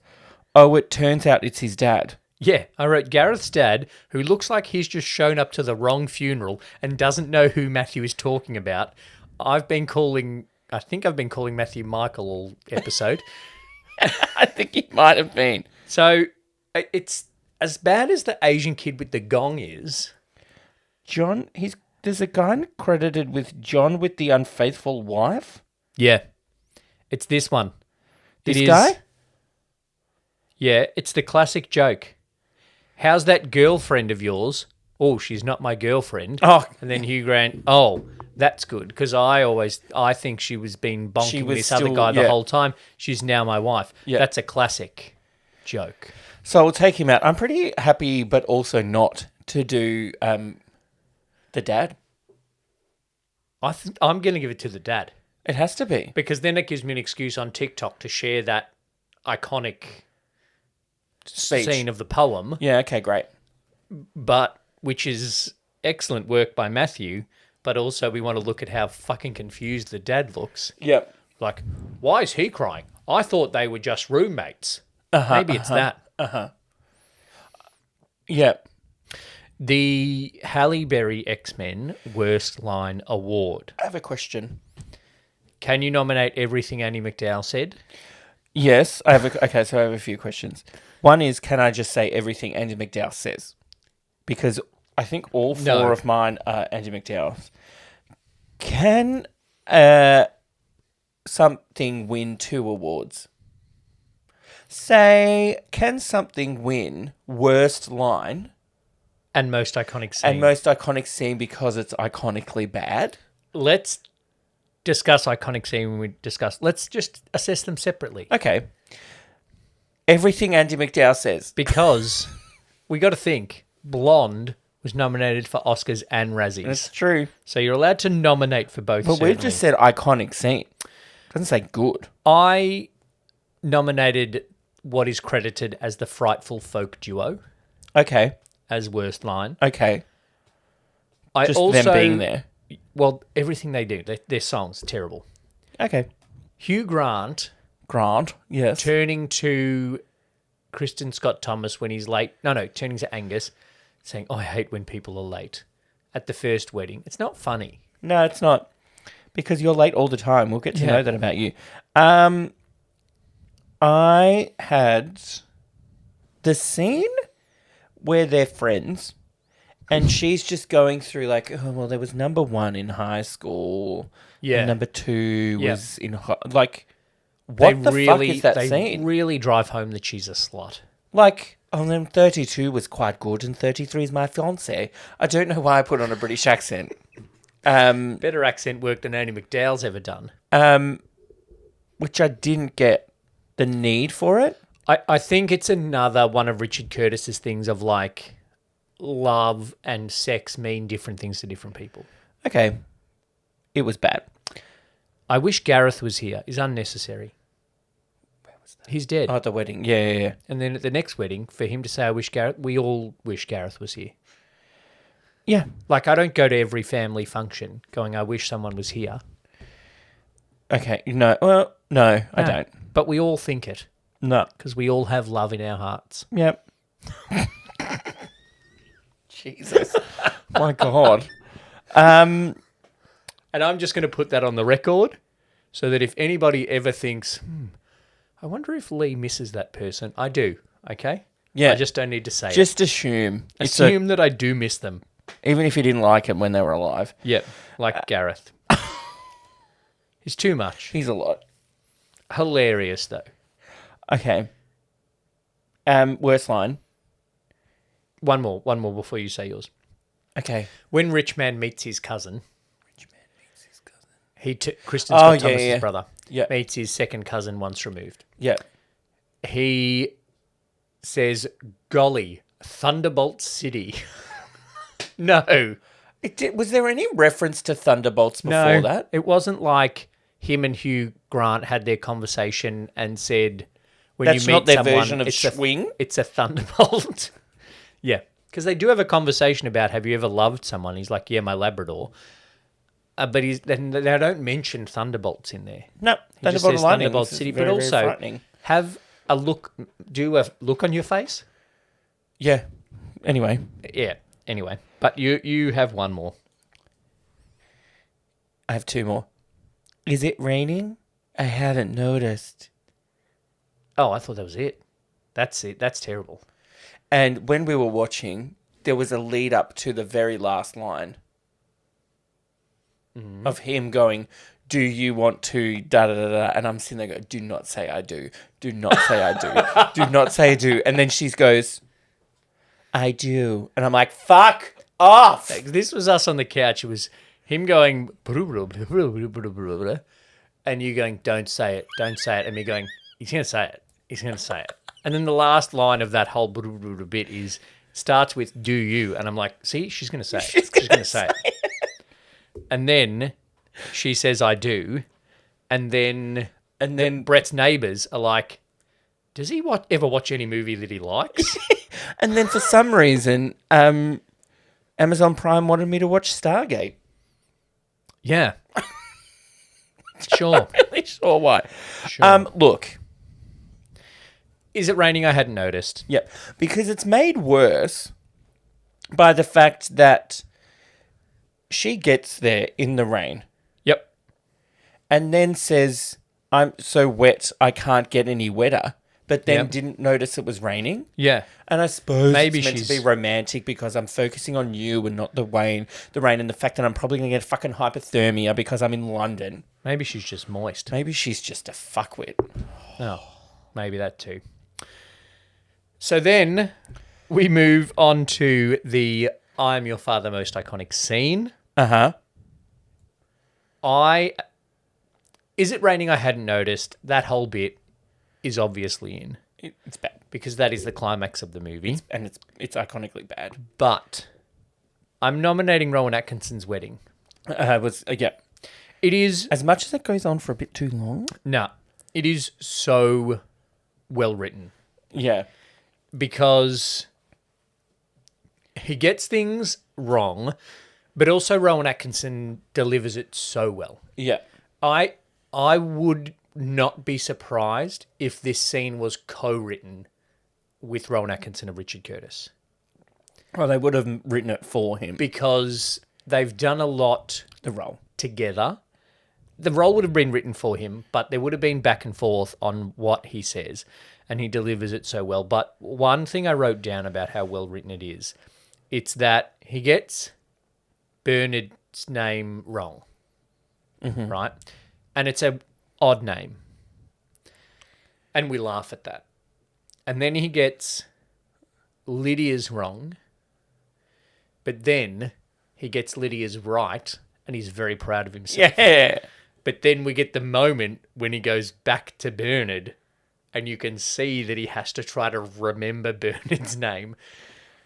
Oh, it turns out it's his dad. Yeah, I wrote Gareth's dad, who looks like he's just shown up to the wrong funeral and doesn't know who Matthew is talking about. I think I've been calling Matthew Michael all episode. I think he might have been. So it's as bad as the Asian kid with the gong is. John, there's a guy credited with John with the unfaithful wife. Yeah, it's this one. This guy? Yeah, it's the classic joke. How's that girlfriend of yours? Oh, she's not my girlfriend. Oh. And then Hugh Grant, oh, that's good. Because I think she was been bonking this other guy the whole time. She's now my wife. Yeah. That's a classic joke. So I'll take him out. I'm pretty happy, but also not, to do the dad. I'm going to give it to the dad. It has to be. Because then it gives me an excuse on TikTok to share that iconic Speech. scene of the poem. Yeah, okay, great. But which is excellent work by Matthew, but also we want to look at how fucking confused the dad looks. Yep. Like, why is he crying? I thought they were just roommates. Maybe it's that. Yep. The Halle Berry X-Men Worst Line Award. I have a question. Can you nominate everything Annie McDowell said? Yes, I have a few questions. One is, can I just say everything Andy McDowell says? Because I think all four of mine are Andy McDowell's. Can something win 2 awards? Say, can something win worst line And most iconic scene. and most iconic scene because it's iconically bad? Let's discuss iconic scene when we discuss. Let's just assess them separately. Okay. Everything Andy McDowell says. Because we got to think, Blonde was nominated for Oscars and Razzies. That's true. So you're allowed to nominate for both. But we've just said iconic scene. Doesn't say good. I nominated what is credited as the Frightful Folk Duo Okay. as worst line. Okay. I Just also, them being there. Well, everything they do, their songs, terrible. Okay. Hugh Grant Grant. Yes. turning to Kristen Scott Thomas when he's late. No, turning to Angus, saying, "Oh, I hate when people are late at the first wedding." It's not funny. No, it's not. Because you're late all the time. We'll get to know that about you. I had the scene where they're friends and she's just going through like, oh, well, there was number 1 in high school. Yeah. And number 2 was in like, what fuck is that they scene? really drive home that she's a slut. Like, oh, then 32 was quite good and 33 is my fiancé. I don't know why I put on a British accent. Better accent work than Annie McDowell's ever done. Which I didn't get the need for it. I think it's another one of Richard Curtis's things of like love and sex mean different things to different people. Okay. It was bad. I wish Gareth was here is unnecessary. Where was that? He's dead. Oh, at the wedding. Yeah. And then at the next wedding, for him to say, I wish Gareth, we all wish Gareth was here. Yeah. Like, I don't go to every family function going, I wish someone was here. Okay. No. Well, no, I don't. But we all think it No. because we all have love in our hearts. Yep. Jesus. My God. And I'm just going to put that on the record so that if anybody ever thinks, I wonder if Lee misses that person, I do, okay? Yeah. I just don't need to say it. Just assume. Assume that I do miss them. Even if you didn't like him when they were alive. Yep, like Gareth. He's too much. He's a lot. Hilarious, though. Okay. Worst line. One more before you say yours. Okay. When Rich Man meets his cousin, Kristen Oh, Scott yeah, Thomas's yeah. brother, Yeah. meets his second cousin once removed. Yeah. He says, golly, Thunderbolt City. No. Was there any reference to Thunderbolts before that? It wasn't like him and Hugh Grant had their conversation and said, when That's you meet not their someone, version of Schwing? it's a thunderbolt. Yeah. Because they do have a conversation about, have you ever loved someone? He's like, yeah, my Labrador. But they don't mention thunderbolts in there. No, He just Thunderbolt says and Lightning. Thunderbolt This is City, very, but very also frightening. have a look. Do a look on your face. Yeah. Anyway. Yeah. Anyway, but you have one more. I have two more. Is it raining? I hadn't noticed. Oh, I thought that was it. That's it. That's terrible. And when we were watching, there was a lead up to the very last line of him going, do you want to da da da da? And I'm sitting there going, do not say I do. Do not say I do. Do not say I do. And then she goes, I do. And I'm like, fuck off. This was us on the couch. It was him going, and you going, don't say it, don't say it. And me going, he's going to say it. He's going to say it. And then the last line of that whole bit starts with, do you? And I'm like, see, she's going to say it. She's going to say it. And then she says, I do. And then Brett's neighbours are like, does he ever watch any movie that he likes? And then for some reason, Amazon Prime wanted me to watch Stargate. Yeah. Sure. I'm not really sure why. Sure. Look. Is it raining? I hadn't noticed. Yep. Because it's made worse by the fact that she gets there in the rain Yep. and then says, I'm so wet, I can't get any wetter. But then didn't notice it was raining. Yeah. And I suppose Maybe it's meant to be romantic because I'm focusing on you and not the rain and the fact that I'm probably going to get fucking hypothermia because I'm in London. Maybe she's just moist. Maybe she's just a fuckwit. Oh, maybe that too. So then we move on to the I Am Your Father most iconic scene. Uh-huh. Is it raining? I hadn't noticed. That whole bit is obviously in. It's bad. Because that is the climax of the movie. It's iconically bad. But I'm nominating Rowan Atkinson's wedding. Yeah. It is... As much as it goes on for a bit too long. No. It is so well written. Yeah. Because he gets things wrong, but also Rowan Atkinson delivers it so well. Yeah. I would not be surprised if this scene was co-written with Rowan Atkinson and Richard Curtis. Well, they would have written it for him. Because they've done a lot The role. together. The role would have been written for him, but there would have been back and forth on what he says, and he delivers it so well. But one thing I wrote down about how well written it is, it's that he gets Bernard's name wrong, right? And it's a odd name. And we laugh at that. And then he gets Lydia's wrong, but then he gets Lydia's right, and he's very proud of himself. Yeah. But then we get the moment when he goes back to Bernard, and you can see that he has to try to remember Bernard's name.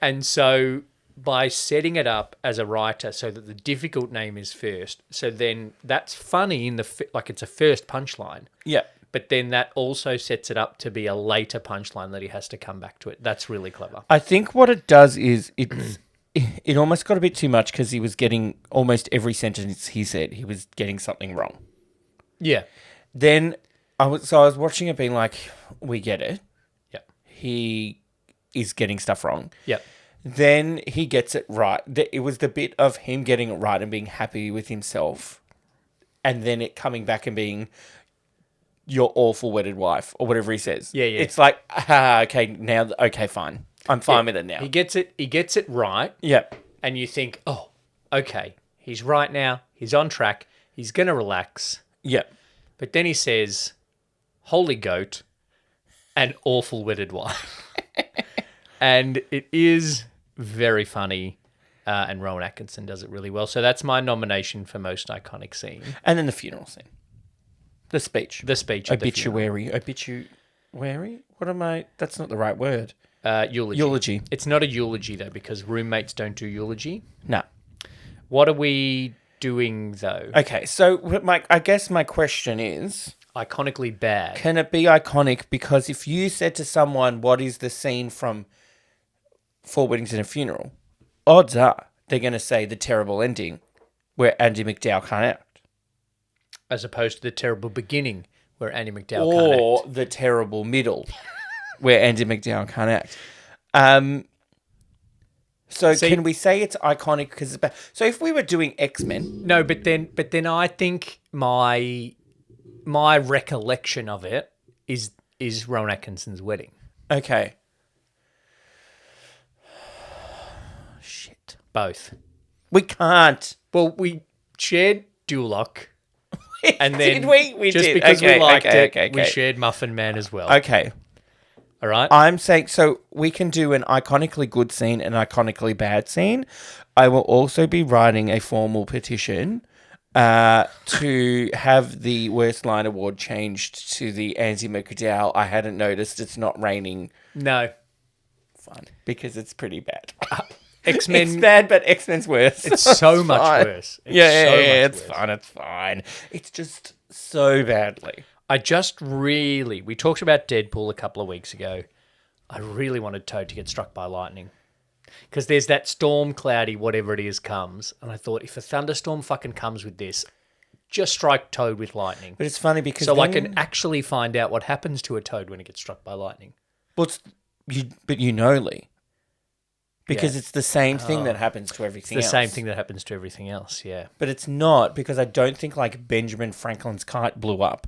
And so by setting it up as a writer so that the difficult name is first, so then that's funny in like it's a first punchline. Yeah. But then that also sets it up to be a later punchline that he has to come back to it. That's really clever. I think what it does is it almost got a bit too much because he was getting almost every sentence he said, he was getting something wrong. Yeah. Then I was watching it being like, we get it. Yep. He is getting stuff wrong. Yep. Then he gets it right. It was the bit of him getting it right and being happy with himself. And then it coming back and being your awful wedded wife or whatever he says. Yeah, yeah. It's like, okay, fine. I'm fine with it now. He gets it right. Yep. And you think, oh, okay, he's right now. He's on track. He's going to relax. Yep. But then he says, holy goat, an awful wedded wife. And it is very funny, and Rowan Atkinson does it really well. So that's my nomination for most iconic scene. And then the funeral scene. The speech. The speech at the funeral. Obituary? What am I? That's not the right word. Eulogy. Eulogy. It's not a eulogy, though, because roommates don't do eulogy. No. What are we doing, though? Okay, so I guess my question is, Iconically bad. can it be iconic? Because if you said to someone, what is the scene from Four Weddings and a Funeral, odds are they're going to say the terrible ending where Andy McDowell can't act. As opposed to the terrible beginning where Andy McDowell can't act. Or the terrible middle where Andy McDowell can't act. So can we say it's iconic because it's bad? So if we were doing X-Men... No, but then I think my recollection of it is Rowan Atkinson's wedding. Okay. Shit. Both. We can't. Well, we shared Duloc. And then did we? We just did. because we liked it, okay. we shared Muffin Man as well. Okay. All right? I'm saying, so we can do an iconically good scene and iconically bad scene. I will also be writing a formal petition to have the Worst Line Award changed to the Andy McDowell, I hadn't noticed it's not raining. No. Fun. Because it's pretty bad. X-Men... It's bad, but X-Men's worse. It's so much worse. It's fine. It's just so badly. We talked about Deadpool a couple of weeks ago. I really wanted Toad to get struck by lightning. Because there's that storm cloudy, whatever it is, comes. And I thought, if a thunderstorm fucking comes with this, just strike Toad with lightning. But it's funny because I can actually find out what happens to a Toad when it gets struck by lightning. Well, you know, Lee. Because it's the same thing that happens to everything else. The same thing that happens to everything else, yeah. But it's not, because I don't think, like, Benjamin Franklin's kite blew up.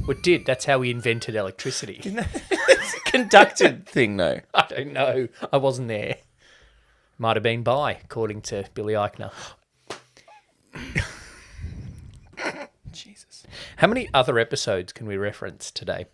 Well, it did. That's how he invented electricity. It's a conducted thing, though. I don't know. I wasn't there. Might have been by, according to Billy Eichner. Jesus. How many other episodes can we reference today?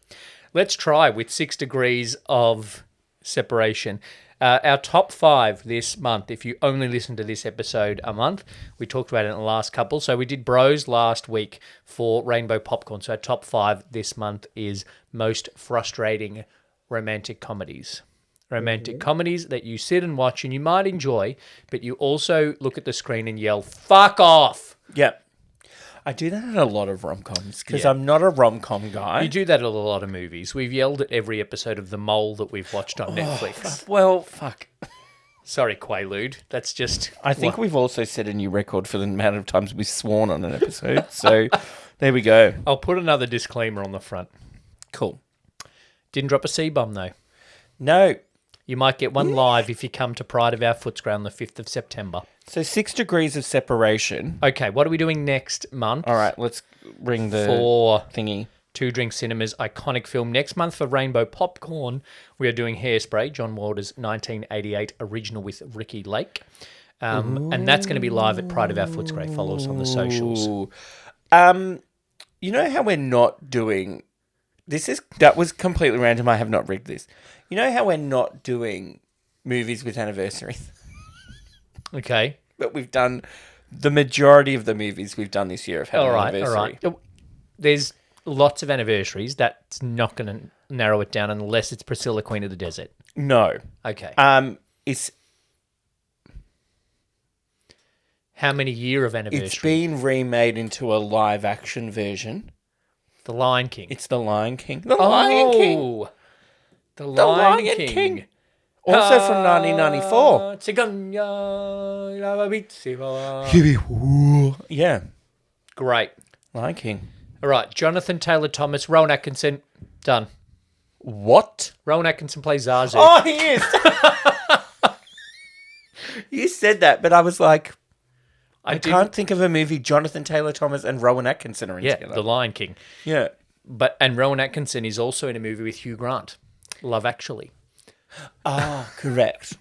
Let's try with 6 degrees of separation. Our top 5 this month, if you only listen to this episode a month, we talked about it in the last couple. So we did Bros last week for Rainbow Popcorn. So our top 5 this month is most frustrating romantic comedies. Romantic comedies that you sit and watch and you might enjoy, but you also look at the screen and yell, fuck off! Yep. I do that in a lot of rom-coms because I'm not a rom-com guy. You do that at a lot of movies. We've yelled at every episode of The Mole that we've watched on Netflix. Well, fuck. Sorry, Quaalude. That's just... I think we've also set a new record for the amount of times we've sworn on an episode. So there we go. I'll put another disclaimer on the front. Cool. Didn't drop a C-bomb, though. No. You might get one live if you come to Pride of Our Footscray on the 5th of September. So 6 degrees of separation. Okay, what are we doing next month? All right, let's ring the thingy. Two Drink Cinema's iconic film. Next month for Rainbow Popcorn, we are doing Hairspray, John Wilder's 1988 original with Ricky Lake. And that's going to be live at Pride of Our Footscray. Follow us on the socials. You know how we're not doing... That was completely random. I have not rigged this. You know how we're not doing movies with anniversaries? Okay. But we've done... The majority of the movies we've done this year have had an anniversary. All right. There's lots of anniversaries. That's not going to narrow it down unless it's Priscilla, Queen of the Desert. No. Okay. It's... How many year of anniversary? It's been remade into a live-action version. The Lion King. It's The Lion King. The Lion King. The Lion King. Also from 1994. Yeah. Great. Lion King. All right. Jonathan Taylor Thomas, Rowan Atkinson. Done. What? Rowan Atkinson plays Zazu. Oh, he is. You said that, but I was like... I can't think of a movie Jonathan Taylor Thomas and Rowan Atkinson are in together. The Lion King. Yeah. And Rowan Atkinson is also in a movie with Hugh Grant, Love Actually. Oh, correct.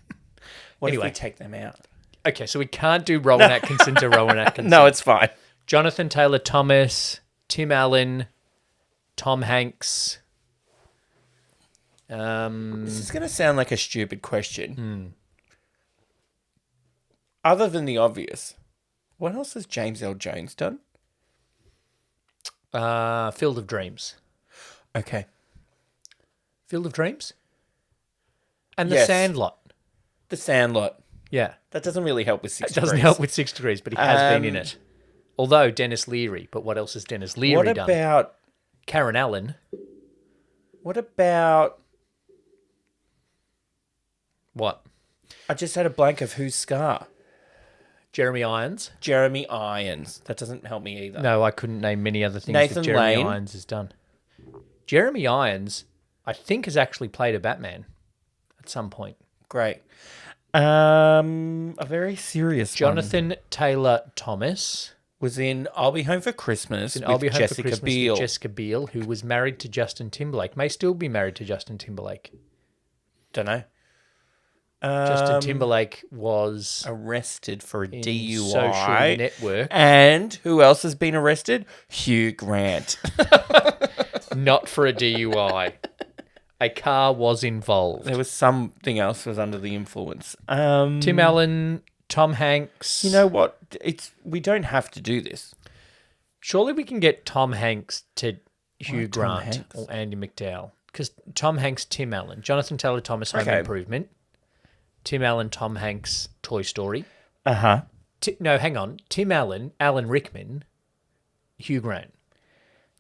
What Anyway. if we take them out? Okay, so we can't do Rowan Atkinson to Rowan Atkinson. No, it's fine. Jonathan Taylor Thomas, Tim Allen, Tom Hanks. This is going to sound like a stupid question. Other than the obvious, what else has James L. Jones done? Field of Dreams. Okay. Field of Dreams? And The Yes. Sandlot. The Sandlot. Yeah. That doesn't really help with 6 It degrees. doesn't help with 6 degrees, but he has been in it. Although Dennis Leary, but what else has Dennis Leary What done? about... Karen Allen. What about... What? I just had a blank of who's Scar. Jeremy Irons. Jeremy Irons. That doesn't help me either. No, I couldn't name many other things Nathan that Jeremy Lane. Irons has done. Jeremy Irons, I think, has actually played a Batman at some point. Great. A very serious Jonathan Taylor Thomas. was in I'll Be Home for Christmas with I'll Be Home Jessica for Christmas Biel. with Jessica Biel, who was married to Justin Timberlake. May still be married to Justin Timberlake. Don't know. Justin Timberlake was Arrested for a in DUI. Social Network. And who else has been arrested? Hugh Grant. Not for a DUI. A car was involved. There was something else was under the influence. Tim Allen, Tom Hanks. You know what? We don't have to do this. Surely we can get Tom Hanks to Hugh Tom Grant Hanks? or Andy McDowell. Because Tom Hanks, Tim Allen. Jonathan Taylor Thomas, Home Okay. Improvement. Tim Allen, Tom Hanks, Toy Story. Uh-huh. No, hang on. Tim Allen, Alan Rickman, Hugh Grant.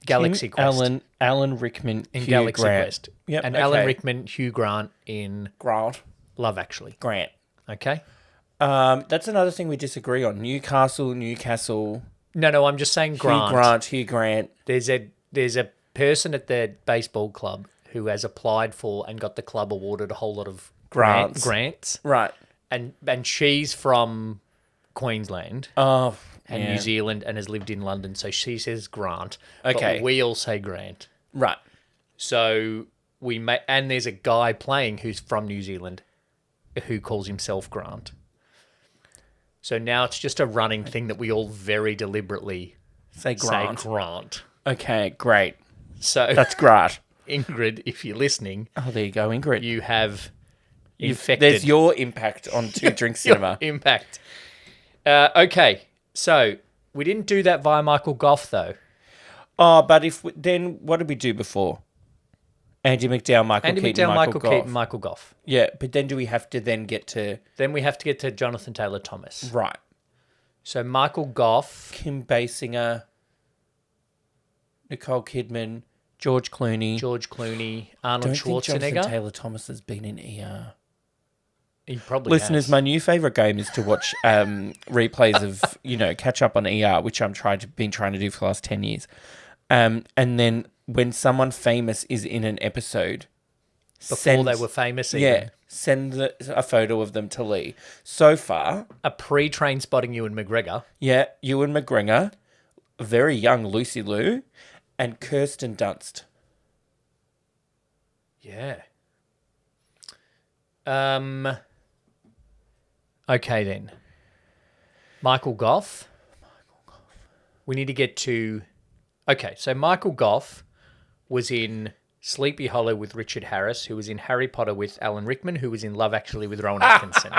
Galaxy Quest. Alan Rickman, in Hugh Galaxy Grant. Quest. Yep, and okay. Alan Rickman, Hugh Grant in Grant. Love Actually. Grant. Okay? That's another thing we disagree on. Newcastle. No, I'm just saying Grant. Hugh Grant. There's a person at the baseball club who has applied for and got the club awarded a whole lot of grants. Right. And she's from Queensland Oh, and yeah. New Zealand and has lived in London, so she says Grant. Okay. But we all say Grant. Right. So and there's a guy playing who's from New Zealand who calls himself Grant. So now it's just a running thing that we all very deliberately Say Grant. say Grant. Okay, great. So That's great. Ingrid, if you're listening, Oh, there you go, Ingrid. you have infected There's your impact on Two Drink Cinema. impact. Okay, so we didn't do that via Michael Goff though. Oh, but then what did we do before? Andy McDowell, Michael Keaton, Michael Goff. Keaton, Michael Goff. Yeah, but then do we have to then get to... Then we have to get to Jonathan Taylor Thomas. Right. So Michael Goff, Kim Basinger, Nicole Kidman, George Clooney. Arnold Don't think Jonathan Schwarzenegger. Taylor Thomas has been in ER. He probably Listeners, has. my new favourite game is to watch replays of, catch up on ER, which I'm been trying to do for the last 10 years. And then when someone famous is in an episode... Before they were famous even. Yeah, send a photo of them to Lee. So far... A pre-train spotting Ewan McGregor. Yeah, Ewan McGregor, a very young Lucy Liu, and Kirsten Dunst. Yeah. Okay then. Michael Goff. We need to get to... Okay, so Michael Goff was in Sleepy Hollow with Richard Harris, who was in Harry Potter with Alan Rickman, who was in Love Actually with Rowan Atkinson.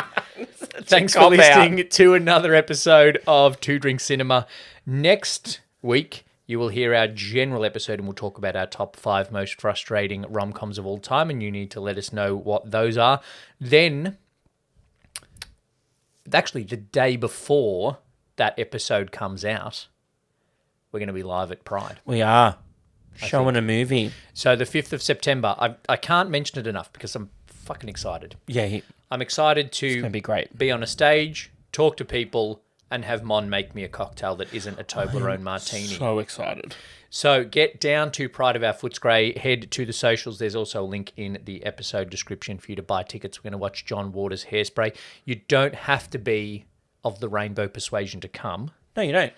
Thanks for listening to another episode of Two Drink Cinema. Next week, you will hear our general episode and we'll talk about our top 5 most frustrating rom-coms of all time, and you need to let us know what those are. Then, actually, the day before that episode comes out, we're going to be live at Pride. We are. Showing a movie. So the 5th of September, I can't mention it enough because I'm fucking excited. Yeah, I'm excited to it's going to be great. be on a stage, talk to people, and have Mon make me a cocktail that isn't a Toblerone martini. So excited. So get down to Pride of Our Footscray, head to the socials. There's also a link in the episode description for you to buy tickets. We're going to watch John Waters' Hairspray. You don't have to be of the rainbow persuasion to come. No, you don't.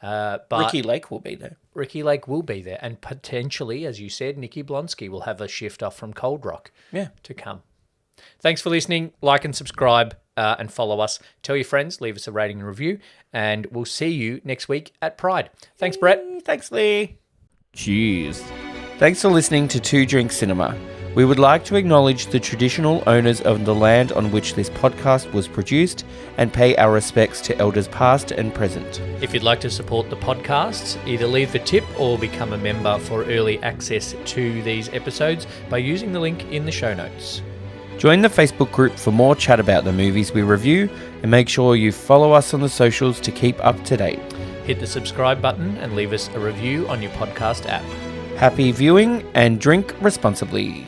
But Ricky Lake will be there. Ricky Lake will be there. And potentially, as you said, Nikki Blonsky will have a shift off from Cold Rock to come. Thanks for listening. Like and subscribe and follow us. Tell your friends, leave us a rating and review, and we'll see you next week at Pride. Thanks, Brett. Thanks, Lee. Cheers. Thanks for listening to Two Drink Cinema. We would like to acknowledge the traditional owners of the land on which this podcast was produced and pay our respects to elders past and present. If you'd like to support the podcasts, either leave a tip or become a member for early access to these episodes by using the link in the show notes. Join the Facebook group for more chat about the movies we review, and make sure you follow us on the socials to keep up to date. Hit the subscribe button and leave us a review on your podcast app. Happy viewing and drink responsibly.